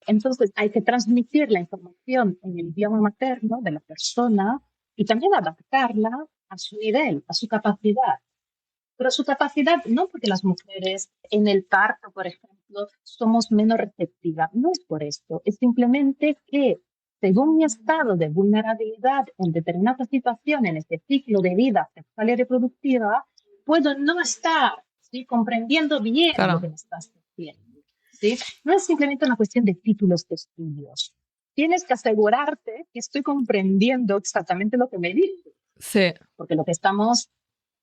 Entonces hay que transmitir la información en el idioma materno de la persona y también adaptarla a su nivel, a su capacidad. Pero su capacidad, no porque las mujeres en el parto, por ejemplo, somos menos receptivas, no es por esto, es simplemente que según mi estado de vulnerabilidad en determinadas situaciones, en este ciclo de vida sexual y reproductiva, puedo no estar, ¿sí?, comprendiendo bien lo claro, que me estás diciendo, ¿sí? No es simplemente una cuestión de títulos de estudios. Tienes que asegurarte que estoy comprendiendo exactamente lo que me dices, sí, porque lo que estamos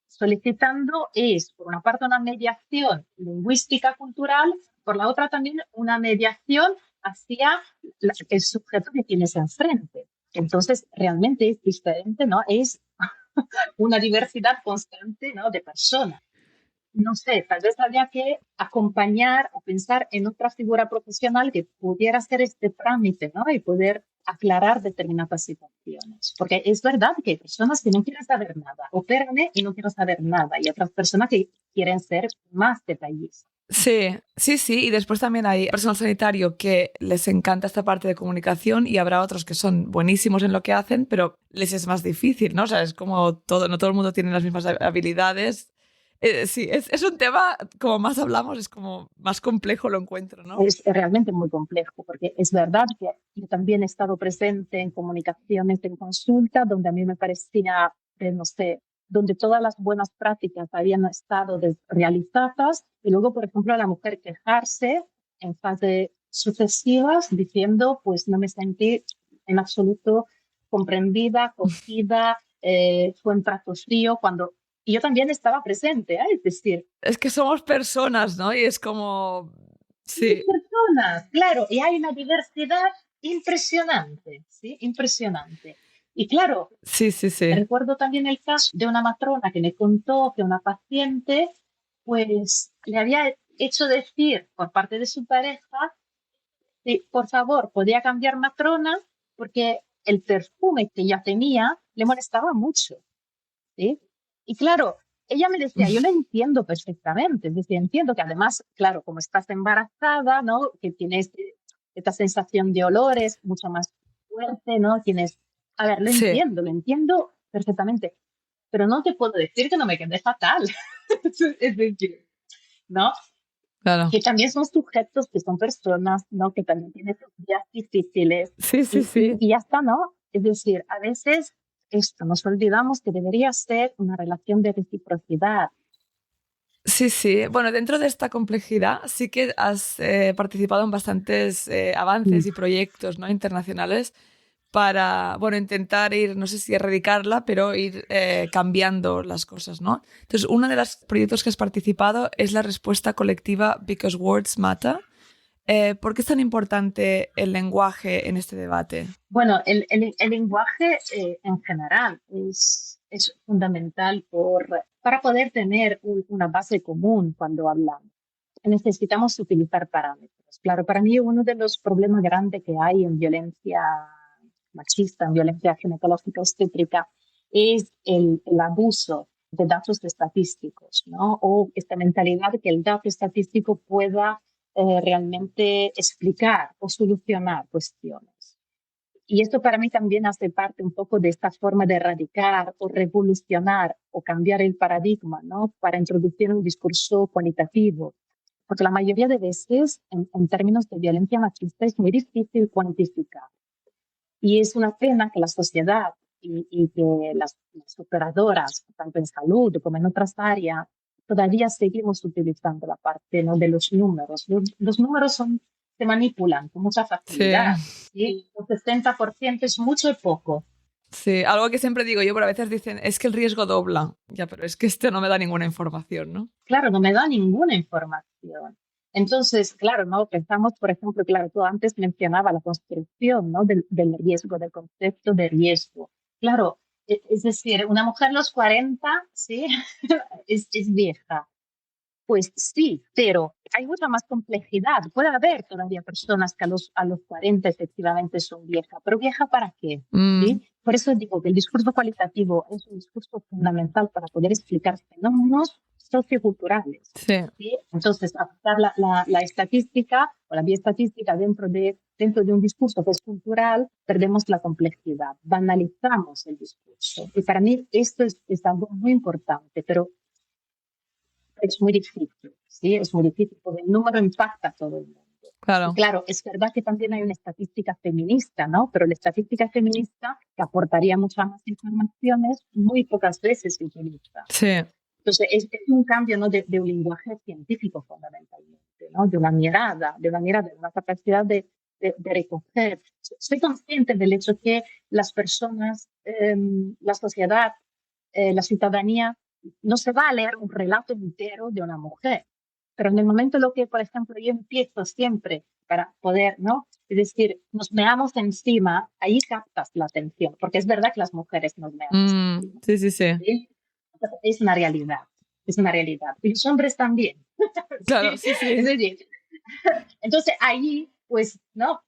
solicitando es, por una parte, una mediación lingüística cultural, por la otra también una mediación hacia el sujeto que tienes enfrente. Entonces, realmente es diferente, ¿no? Es una diversidad constante, ¿no? De personas. No sé, tal vez habría que acompañar o pensar en otra figura profesional que pudiera hacer este trámite, ¿no? Y poder aclarar determinadas situaciones. Porque es verdad que hay personas que no quieren saber nada, opérame y no quiero saber nada, y otras personas que quieren ser más detallistas. Sí, sí, sí. Y después también hay personal sanitario que les encanta esta parte de comunicación y habrá otros que son buenísimos en lo que hacen, pero les es más difícil, ¿no? O sea, es como todo, no todo el mundo tiene las mismas habilidades. Sí, es un tema, como más hablamos, es como más complejo lo encuentro, ¿no? Es realmente muy complejo, porque es verdad que yo también he estado presente en comunicaciones en consulta, donde a mí me parecía, no sé, donde todas las buenas prácticas habían estado realizadas, y luego, por ejemplo, a la mujer quejarse en fase sucesivas diciendo, pues no me sentí en absoluto comprendida, acogida, fue un trato frío, cuando y yo también estaba presente, ¿eh? Es decir, Es que somos personas, ¿no? Y es como, sí, personas, claro, y hay una diversidad impresionante, ¿sí? Impresionante. Y claro, sí, sí, sí. recuerdo también el caso de una matrona que me contó que una paciente, pues, le había hecho decir por parte de su pareja, que, por favor, podía cambiar matrona porque el perfume que ella tenía le molestaba mucho, ¿sí? Y claro, ella me decía, yo la entiendo perfectamente, es decir, entiendo que además, claro, como estás embarazada, ¿no? Que tienes esta sensación de olores mucho más fuerte, ¿no? Tienes, a ver, Sí, lo entiendo perfectamente, pero no te puedo decir que no me quede fatal. Es decir, ¿no? claro. Que también son sujetos, que son personas, ¿no? Que también tienen sus días difíciles Sí, sí, sí. y ya está, ¿no? Es decir, a veces esto nos olvidamos que debería ser una relación de reciprocidad. Sí, sí. Bueno, dentro de esta complejidad sí que has participado en bastantes Mm. avances y proyectos, ¿no? Internacionales para, bueno, intentar ir, no sé si erradicarla, pero ir cambiando las cosas, ¿no? Entonces, uno de los proyectos que has participado es la respuesta colectiva Because Words Matter. ¿Por qué es tan importante el lenguaje en este debate? Bueno, el lenguaje en general es fundamental para poder tener una base común cuando hablamos. Necesitamos utilizar parámetros. Claro, para mí uno de los problemas grandes que hay en violencia machista, en violencia ginecológica obstétrica, es el abuso de datos estadísticos, ¿no? O esta mentalidad de que el dato estadístico pueda realmente explicar o solucionar cuestiones. Y esto para mí también hace parte un poco de esta forma de erradicar o revolucionar o cambiar el paradigma, ¿no? Para introducir un discurso cualitativo. Porque la mayoría de veces, en términos de violencia machista, es muy difícil cuantificar. Y es una pena que la sociedad y que las operadoras, tanto en salud como en otras áreas, todavía seguimos utilizando la parte, ¿no? De los números. Los números se manipulan con mucha Sí, facilidad. ¿Sí? Un 60% es mucho y poco. sí. Algo que siempre digo yo, pero a veces dicen, es que el riesgo dobla. Ya, pero es que este no me da ninguna información, ¿no? Claro, no me da ninguna información. Entonces, claro, ¿no? Pensamos, por ejemplo, claro, tú antes mencionaba la construcción, ¿no? Del riesgo, del concepto de riesgo. Claro, es decir, una mujer a los 40, ¿sí? Es vieja. Pues sí, pero hay mucha más complejidad. Puede haber todavía personas que a los 40 efectivamente son viejas, pero ¿vieja para qué? Mm, ¿Sí? Por eso digo que el discurso cualitativo es un discurso fundamental para poder explicar fenómenos socioculturales. sí. ¿Sí? Entonces, aplicar la estadística o la bioestadística dentro de un discurso que es cultural, perdemos la complejidad, banalizamos el discurso. Y para mí esto es algo muy importante, pero es muy difícil, ¿sí? Es muy difícil porque el número impacta a todo el mundo. Y Claro. claro, es verdad que también hay una estadística feminista, ¿no? Pero la estadística feminista, que aportaría muchas más informaciones, muy pocas veces se utiliza. Sí. Entonces, es un cambio, ¿no? de un lenguaje científico fundamentalmente, ¿no? De una capacidad de recoger. Soy consciente del hecho que las personas, la sociedad, la ciudadanía, no se va a leer un relato entero de una mujer. Pero en el momento en lo que, por ejemplo, yo empiezo siempre para poder, ¿no? Es decir, nos meamos encima, ahí captas la atención, porque es verdad que las mujeres nos meamos encima. Sí, sí, sí. ¿Sí? Es una realidad, es una realidad. Y los hombres también. Claro, sí, Es sí. decir, entonces ahí, pues, ¿no?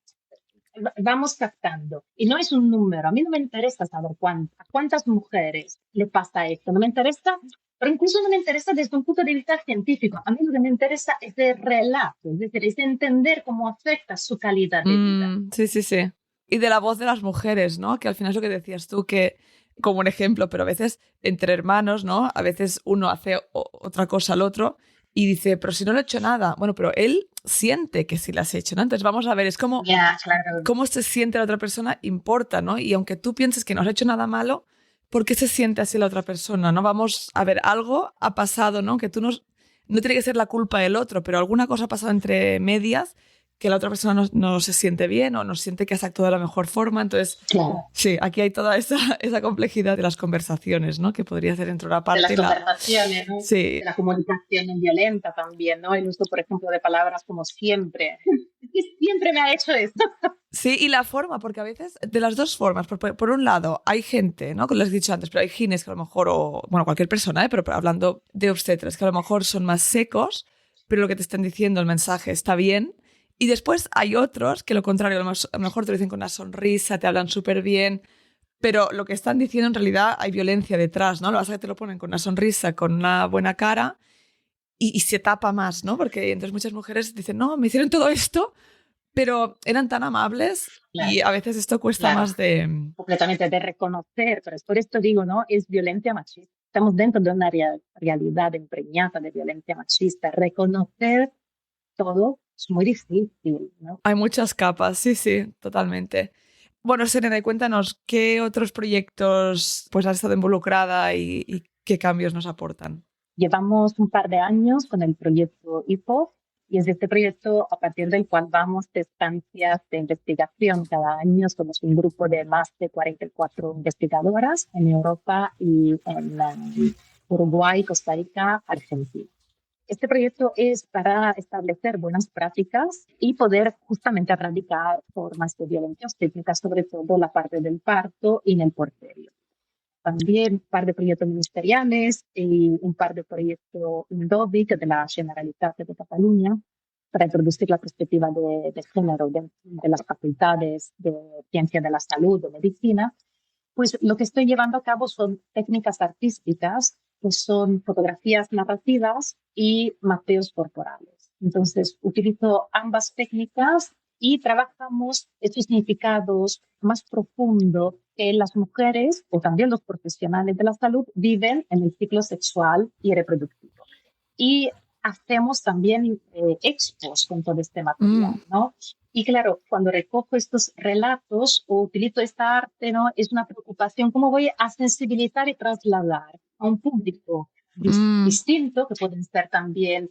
Vamos captando. Y no es un número. A mí no me interesa saber a cuántas mujeres le pasa esto. No me interesa, pero incluso no me interesa desde un punto de vista científico. A mí lo que me interesa es el relato, es decir, es entender cómo afecta su calidad de vida. Sí, sí, sí. Y de la voz de las mujeres, ¿no? Que al final es lo que decías tú, que como un ejemplo, pero a veces entre hermanos, ¿no? A veces uno hace otra cosa al otro y dice, pero si no le he hecho nada. Bueno, pero él siente que sí le has hecho, ¿no? Entonces vamos a ver, es como Ya, claro. cómo se siente la otra persona importa, ¿no? Y aunque tú pienses que no has hecho nada malo, ¿por qué se siente así la otra persona? ¿No? Vamos a ver, algo ha pasado, ¿no? Que tú no tiene que ser la culpa del otro, pero alguna cosa ha pasado entre medias que la otra persona no se siente bien o no siente que has actuado de la mejor forma. Entonces, Claro. sí, aquí hay toda esa complejidad de las conversaciones, ¿no? Que podría ser entre una De las parte y la... conversaciones, ¿no? Sí, De la comunicación no violenta también, ¿no? El uso, por ejemplo, de palabras como siempre. Es que siempre me ha hecho esto. sí, y la forma, porque a veces, de las dos formas, por un lado, hay gente, ¿no? Como lo has dicho antes, pero hay gines que a lo mejor, o bueno, cualquier persona, ¿eh? Pero hablando de obstetras, que a lo mejor son más secos, pero lo que te están diciendo, el mensaje está bien. Y después hay otros que lo contrario, a lo mejor te lo dicen con una sonrisa, te hablan súper bien, pero lo que están diciendo en realidad hay violencia detrás, ¿no? Lo que pasa es que te lo ponen con una sonrisa, con una buena cara y se tapa más, ¿no? Porque entonces muchas mujeres dicen, no, me hicieron todo esto, pero eran tan amables y Claro, a veces esto cuesta claro. más de... Completamente de reconocer, pero es por esto digo, ¿no? Es violencia machista. Estamos dentro de una realidad empreñada de violencia machista. Reconocer todo es muy difícil, ¿no? Hay muchas capas, sí, sí, totalmente. Bueno, Serena, y cuéntanos, ¿qué otros proyectos pues has estado involucrada y qué cambios nos aportan? Llevamos un par de años con el proyecto IPO y es de este proyecto a partir del cual vamos de estancias de investigación. Cada año somos un grupo de más de 44 investigadoras en Europa y en Uruguay, Costa Rica, Argentina. Este proyecto es para establecer buenas prácticas y poder justamente erradicar formas de violencia obstétrica, sobre todo la parte del parto y en el puerperio. También un par de proyectos ministeriales y un par de proyectos INDOVIC de la Generalitat de Cataluña para introducir la perspectiva de género de las facultades de ciencia de la salud, de medicina. Pues lo que estoy llevando a cabo son técnicas artísticas, que son fotografías narrativas y mapeos corporales. Entonces, utilizo ambas técnicas y trabajamos estos significados más profundos que las mujeres o también los profesionales de la salud viven en el ciclo sexual y reproductivo. Y hacemos también expos con todo este material, ¿no? Y claro, cuando recojo estos relatos o utilizo esta arte, ¿no? Es una preocupación, ¿cómo voy a sensibilizar y trasladar a un público distinto, que pueden ser también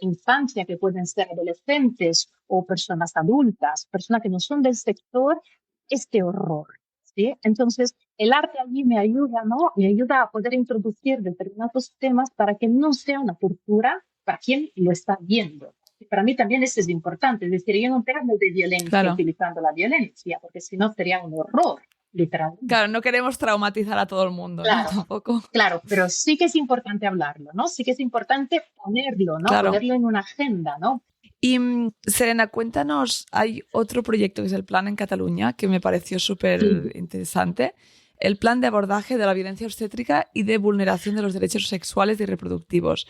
infancia, que pueden ser adolescentes o personas adultas, personas que no son del sector, este horror, ¿sí? Entonces, el arte allí me ayuda, ¿no? Me ayuda a poder introducir determinados temas para que no sea una tortura para quien lo está viendo. Y para mí también eso es importante, es decir, yo no te hablo de violencia Claro. utilizando la violencia, porque si no sería un horror, literalmente. Claro, no queremos traumatizar a todo el mundo, ¿no? Claro, Tampoco. claro, pero sí que es importante hablarlo, ¿no? Sí que es importante ponerlo, ¿no? Claro. Ponerlo en una agenda, ¿no? Y Serena, cuéntanos, hay otro proyecto que es el Plan en Cataluña que me pareció súper interesante. El plan de abordaje de la violencia obstétrica y de vulneración de los derechos sexuales y reproductivos.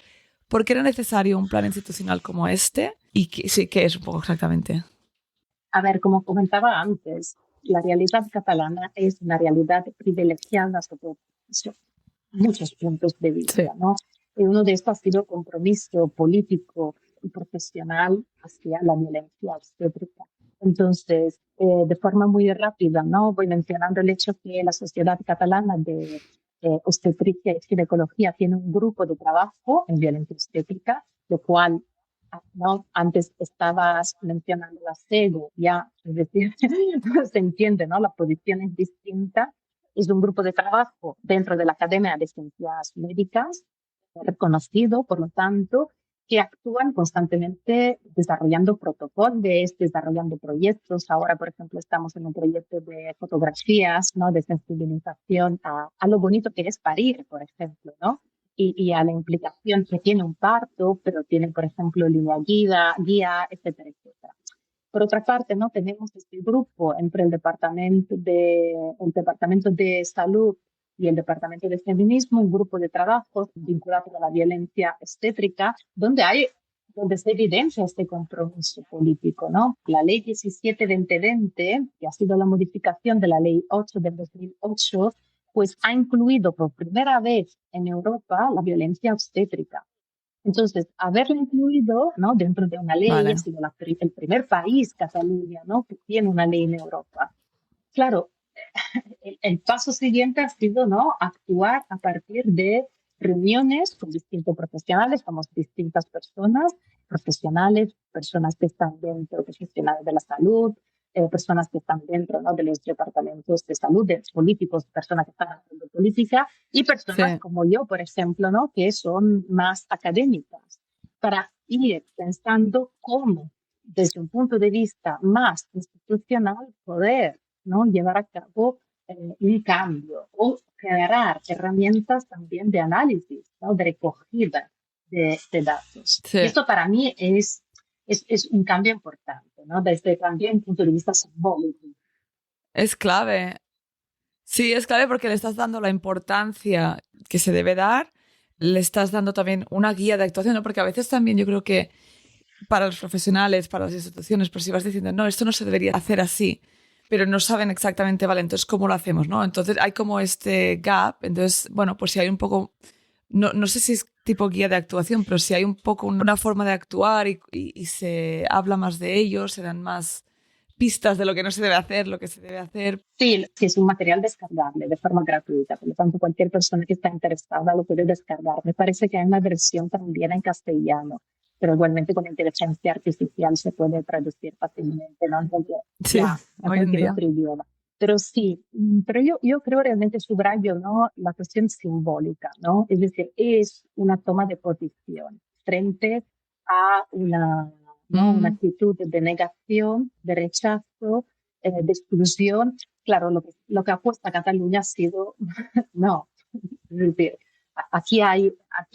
¿Por qué era necesario un plan institucional como este? ¿Y qué es un poco exactamente? A ver, como comentaba antes, la realidad catalana es una realidad privilegiada sobre muchos puntos de Sí. vista, ¿no? Y uno de estos ha sido compromiso político y profesional hacia la violencia obstétrica. Entonces, de forma muy rápida, ¿no? Voy mencionando el hecho que la Sociedad Catalana de Obstetricia y Ginecología tiene un grupo de trabajo en violencia obstétrica, lo cual, ¿no? Antes estabas mencionando la SEGO, ya, es decir, se entiende, ¿no? La posición es distinta. Es un grupo de trabajo dentro de la Academia de Ciencias Médicas, reconocido, por lo tanto, que actúan constantemente desarrollando protocolos, desarrollando proyectos. Ahora, por ejemplo, estamos en un proyecto de fotografías, ¿no? De sensibilización a lo bonito que es parir, por ejemplo, ¿no? Y a la implicación que tiene un parto, pero tiene, por ejemplo, línea guía, etcétera, etcétera. Por otra parte, ¿no? Tenemos este grupo entre el departamento de Salud y el Departamento de Feminismo, un grupo de trabajo vinculado a la violencia obstétrica, donde se evidencia este compromiso político, ¿no? La Ley 17-2020, que ha sido la modificación de la Ley 8 del 2008, pues ha incluido por primera vez en Europa la violencia obstétrica. Entonces, haberlo incluido, ¿no? Dentro de una ley, ha Vale. sido el primer país, Cataluña, ¿no? Que tiene una ley en Europa. Claro, el paso siguiente ha sido, ¿no? Actuar a partir de reuniones con distintos profesionales, somos distintas personas, profesionales, personas que están dentro, profesionales de la salud, personas que están dentro, ¿no? De los departamentos de salud, de políticos, personas que están haciendo política y personas Sí. como yo, por ejemplo, ¿no? Que son más académicas, para ir pensando cómo, desde un punto de vista más institucional, poder, ¿no? Llevar a cabo un cambio o generar herramientas también de análisis, ¿no? De recogida de datos. Sí. Y esto para mí es un cambio importante, ¿no? Desde también un punto de vista simbólico. Es clave. Sí, es clave porque le estás dando la importancia que se debe dar, le estás dando también una guía de actuación, ¿no? Porque a veces también yo creo que para los profesionales, para las instituciones, pues si vas diciendo, no, esto no se debería hacer así, pero no saben exactamente, vale, entonces cómo lo hacemos, ¿no? Entonces hay como este gap, entonces, bueno, pues si hay un poco, no sé si es tipo guía de actuación, pero si hay un poco una forma de actuar y se habla más de ello, se dan más pistas de lo que no se debe hacer, lo que se debe hacer. Sí, sí, es un material descargable de forma gratuita, por lo tanto cualquier persona que está interesada lo puede descargar. Me parece que hay una versión también en castellano, pero igualmente con inteligencia artificial se puede traducir fácilmente, ¿no? Entonces, Sí, a hoy en cualquier día. otro idioma. Pero sí, pero yo creo realmente subrayo, ¿no? La cuestión simbólica, ¿no? Es decir, es una toma de posición frente a ¿no? Una Mm, actitud de negación, de rechazo, de exclusión. Claro, lo que ha puesto a Cataluña ha sido, no, es decir, aquí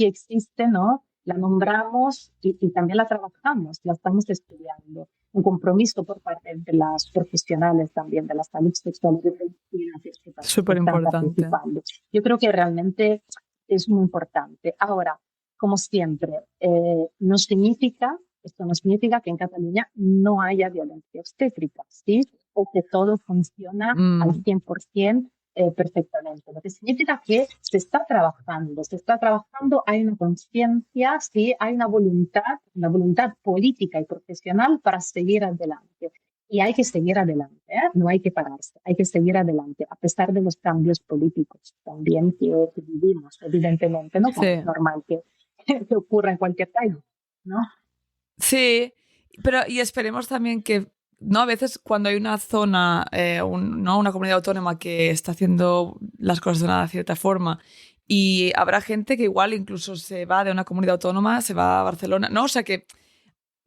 existe, ¿no? La nombramos y también la trabajamos, la estamos estudiando. Un compromiso por parte de las profesionales también de la salud sexual y reproductiva que súper están importante. participando. Yo creo que realmente es muy importante. Ahora, como siempre, esto no significa que en Cataluña no haya violencia obstétrica, ¿sí? O que todo funciona al Mm, 100% perfectamente. Lo que significa que se está trabajando, hay una conciencia, sí, hay una voluntad política y profesional para seguir adelante. Y hay que seguir adelante, ¿eh? No hay que pararse, hay que seguir adelante, a pesar de los cambios políticos también que vivimos, evidentemente, ¿no? Como es sí. normal que ocurra en cualquier país, ¿no? Sí, pero y esperemos también que, ¿no? A veces cuando hay una zona, ¿no? Una comunidad autónoma que está haciendo las cosas de una cierta forma y habrá gente que igual incluso se va de una comunidad autónoma, se va a Barcelona, ¿no? O sea que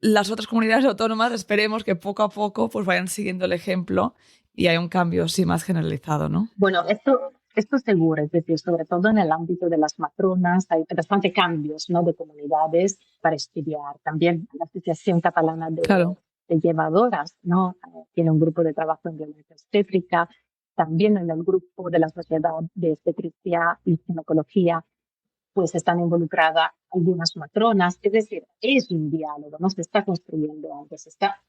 las otras comunidades autónomas esperemos que poco a poco pues vayan siguiendo el ejemplo y hay un cambio sí más generalizado, ¿no? Bueno, esto seguro, es decir, sobre todo en el ámbito de las matronas, hay bastante cambios, ¿no? De comunidades para estudiar. También la Asociación Catalana Claro. de Llevadoras, ¿no? Tiene un grupo de trabajo en violencia obstétrica. También en el grupo de la Sociedad de Obstetricia y Ginecología, pues están involucradas algunas matronas. Es decir, es un diálogo, ¿no? Se está construyendo algo, está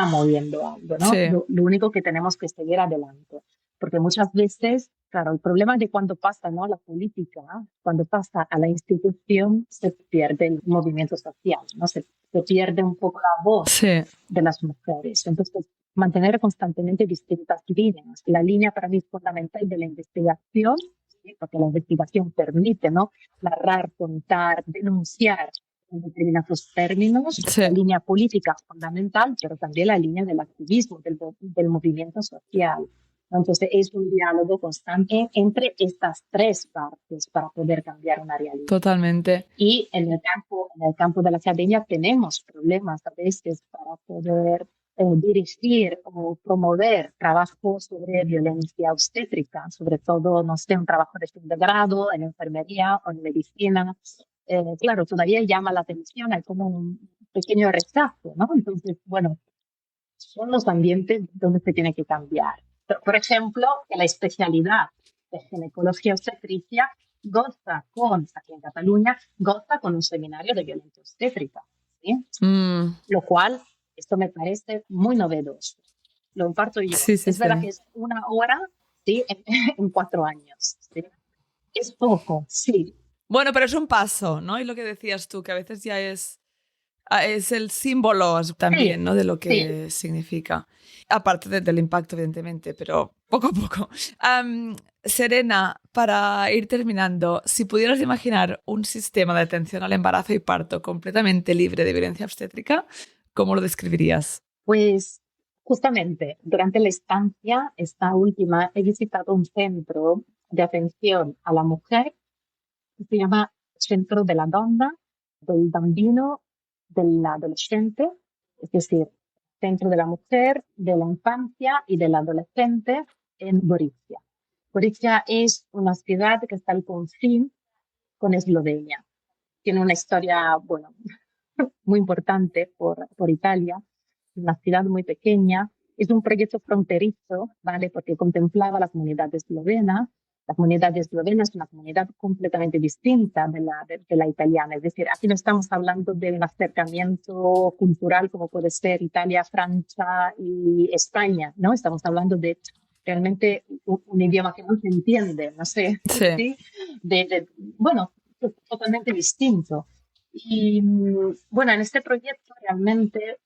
moviendo algo, ¿no? Sí. Lo único que tenemos que seguir adelante. Porque muchas veces, claro, el problema de cuando pasa, ¿no? La política, ¿no? Cuando pasa a la institución, se pierde el movimiento social, ¿no? Se pierde un poco la voz Sí. de las mujeres. Entonces, mantener constantemente distintas líneas. La línea para mí es fundamental de la investigación, ¿sí? Porque la investigación permite, ¿no? Narrar, contar, denunciar en determinados términos. Sí. La línea política fundamental, pero también la línea del activismo, del movimiento social. Entonces es un diálogo constante entre estas tres partes para poder cambiar una realidad. Totalmente. Y en el campo de la academia tenemos problemas a veces para poder dirigir o promover trabajos sobre violencia obstétrica, sobre todo, no sé, un trabajo de fin de grado en enfermería o en medicina. Claro, todavía llama la atención, hay como un pequeño rechazo, ¿no? Entonces, bueno, son los ambientes donde se tiene que cambiar. Por ejemplo, que la especialidad de ginecología obstetricia aquí en Cataluña, goza con un seminario de violencia obstétrica, ¿sí? Lo cual, esto me parece muy novedoso. Lo imparto yo. Sí, sí, Es verdad sí. que es 1 hora, ¿sí? En 4 años, ¿sí? Es poco, sí. Bueno, pero es un paso, ¿no? Y lo que decías tú, que a veces ya es el símbolo también, Sí, ¿no? De lo sí. que significa. Aparte del impacto, evidentemente, pero poco a poco. Serena, para ir terminando, si pudieras imaginar un sistema de atención al embarazo y parto completamente libre de violencia obstétrica, ¿cómo lo describirías? Pues justamente durante la estancia, esta última, he visitado un centro de atención a la mujer que se llama Centro de la Donna, del Bambino, del Adolescente, es decir, Centro de la Mujer, de la Infancia y del Adolescente en Gorizia. Gorizia es una ciudad que está al confín con Eslovenia. Tiene una historia, bueno, muy importante por Italia, una ciudad muy pequeña. Es un proyecto fronterizo, ¿vale? Porque contemplaba la comunidad eslovena. La comunidad eslovena es una comunidad completamente distinta de la italiana. Es decir, aquí no estamos hablando de un acercamiento cultural como puede ser Italia, Francia y España, ¿no? Estamos hablando de realmente un idioma que no se entiende, no sé, Sí. ¿sí? Bueno, totalmente distinto. Y bueno, en este proyecto realmente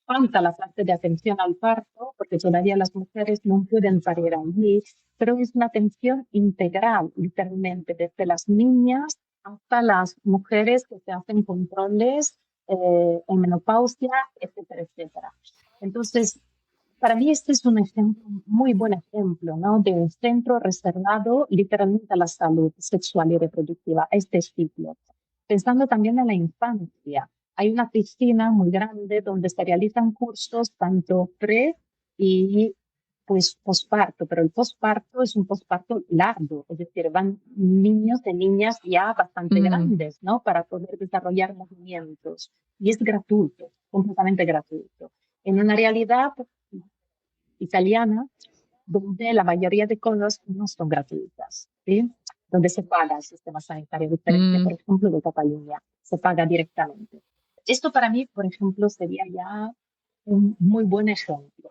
falta la parte de atención al parto, porque todavía las mujeres no pueden parir allí, pero es una atención integral, literalmente, desde las niñas hasta las mujeres que se hacen controles en menopausia, etcétera, etcétera. Entonces, para mí este es un ejemplo, muy buen ejemplo, ¿no? De un centro reservado literalmente a la salud sexual y reproductiva, este ciclo. Pensando también en la infancia, hay una piscina muy grande donde se realizan cursos tanto pre y pues posparto, pero el posparto es un posparto largo, es decir, van niños y niñas ya bastante grandes, ¿no? Para poder desarrollar movimientos. Y es gratuito, completamente gratuito. En una realidad italiana donde la mayoría de cosas no son gratuitas, ¿sí? Donde se paga el sistema sanitario diferente, por ejemplo, de Cataluña, se paga directamente. Esto para mí, por ejemplo, sería ya un muy buen ejemplo.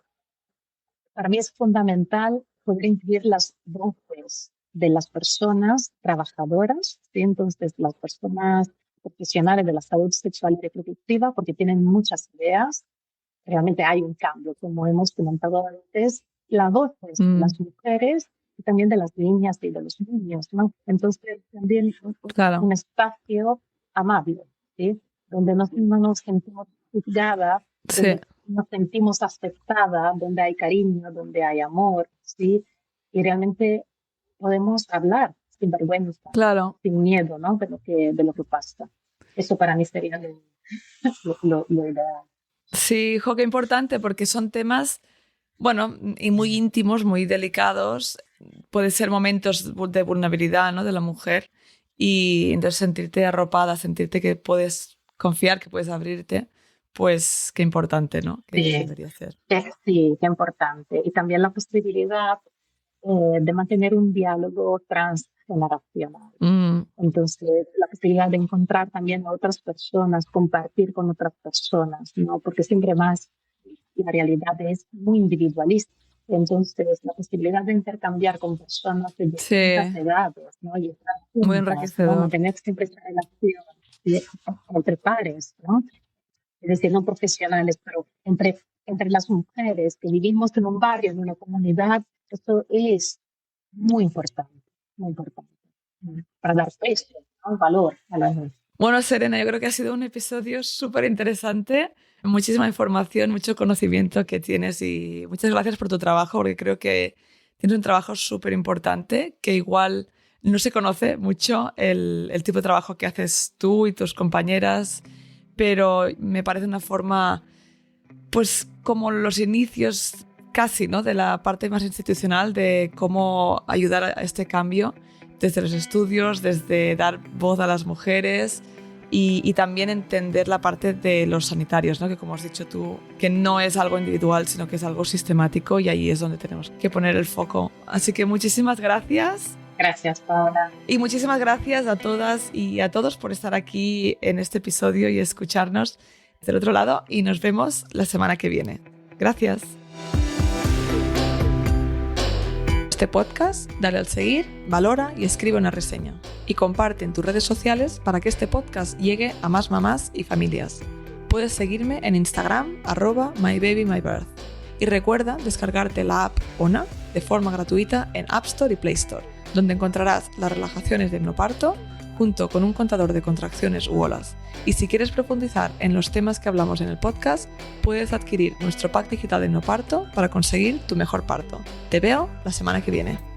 Para mí es fundamental poder incluir las voces de las personas trabajadoras, ¿sí? Entonces las personas profesionales de la salud sexual y reproductiva, porque tienen muchas ideas. Realmente hay un cambio, como hemos comentado antes, la voz de las mujeres y también de las niñas y de los niños, ¿no? Entonces, también Claro. un espacio amable, ¿sí? Donde no nos sentimos juzgadas, Sí. donde nos sentimos aceptadas, donde hay cariño, donde hay amor, ¿sí? Y realmente podemos hablar sin vergüenza, Claro. sin miedo, ¿no? De lo que pasa. Eso para mí sería lo ideal. Sí, jo, qué importante, porque son temas, bueno, y muy íntimos, muy delicados. Pueden ser momentos de vulnerabilidad, ¿no? De la mujer. Y entonces sentirte arropada, sentirte que puedes confiar, que puedes abrirte, pues qué importante, ¿no? Que Sí, debería ser. sí, qué importante. Y también la posibilidad de mantener un diálogo transgeneracional. Entonces, la posibilidad de encontrar también a otras personas, compartir con otras personas, ¿no? Porque siempre más la realidad es muy individualista. Entonces, la posibilidad de intercambiar con personas de Sí, distintas edades, ¿no? Y estar muy juntas, ¿no? enriquecedor. Mantener siempre esa relación entre pares, ¿no? Es decir, no profesionales, pero entre las mujeres que vivimos en un barrio, en una comunidad, esto es muy importante, para dar peso, ¿no? Valor a la mujer. Bueno, Serena, yo creo que ha sido un episodio súper interesante. Muchísima información, mucho conocimiento que tienes y muchas gracias por tu trabajo, porque creo que Tienes un trabajo súper importante que igual no se conoce mucho el tipo de trabajo que haces tú y tus compañeras, pero me parece una forma, pues como los inicios casi, ¿no? De la parte más institucional de cómo ayudar a este cambio desde los estudios, desde dar voz a las mujeres y también entender la parte de los sanitarios, ¿no? Que como has dicho tú, que no es algo individual, sino que es algo sistemático y ahí es donde tenemos que poner el foco. Así que muchísimas gracias. Gracias, Paula. Y muchísimas gracias a todas y a todos por estar aquí en este episodio y escucharnos del otro lado y nos vemos la semana que viene. Gracias. Este podcast, dale al seguir, valora y escribe una reseña. Y comparte en tus redes sociales para que este podcast llegue a más mamás y familias. Puedes seguirme en Instagram @mybabymybirth. Y recuerda descargarte la app ONA de forma gratuita en App Store y Play Store, donde encontrarás las relajaciones de hipnoparto junto con un contador de contracciones u olas. Y si quieres profundizar en los temas que hablamos en el podcast, puedes adquirir nuestro pack digital de hipnoparto para conseguir tu mejor parto. Te veo la semana que viene.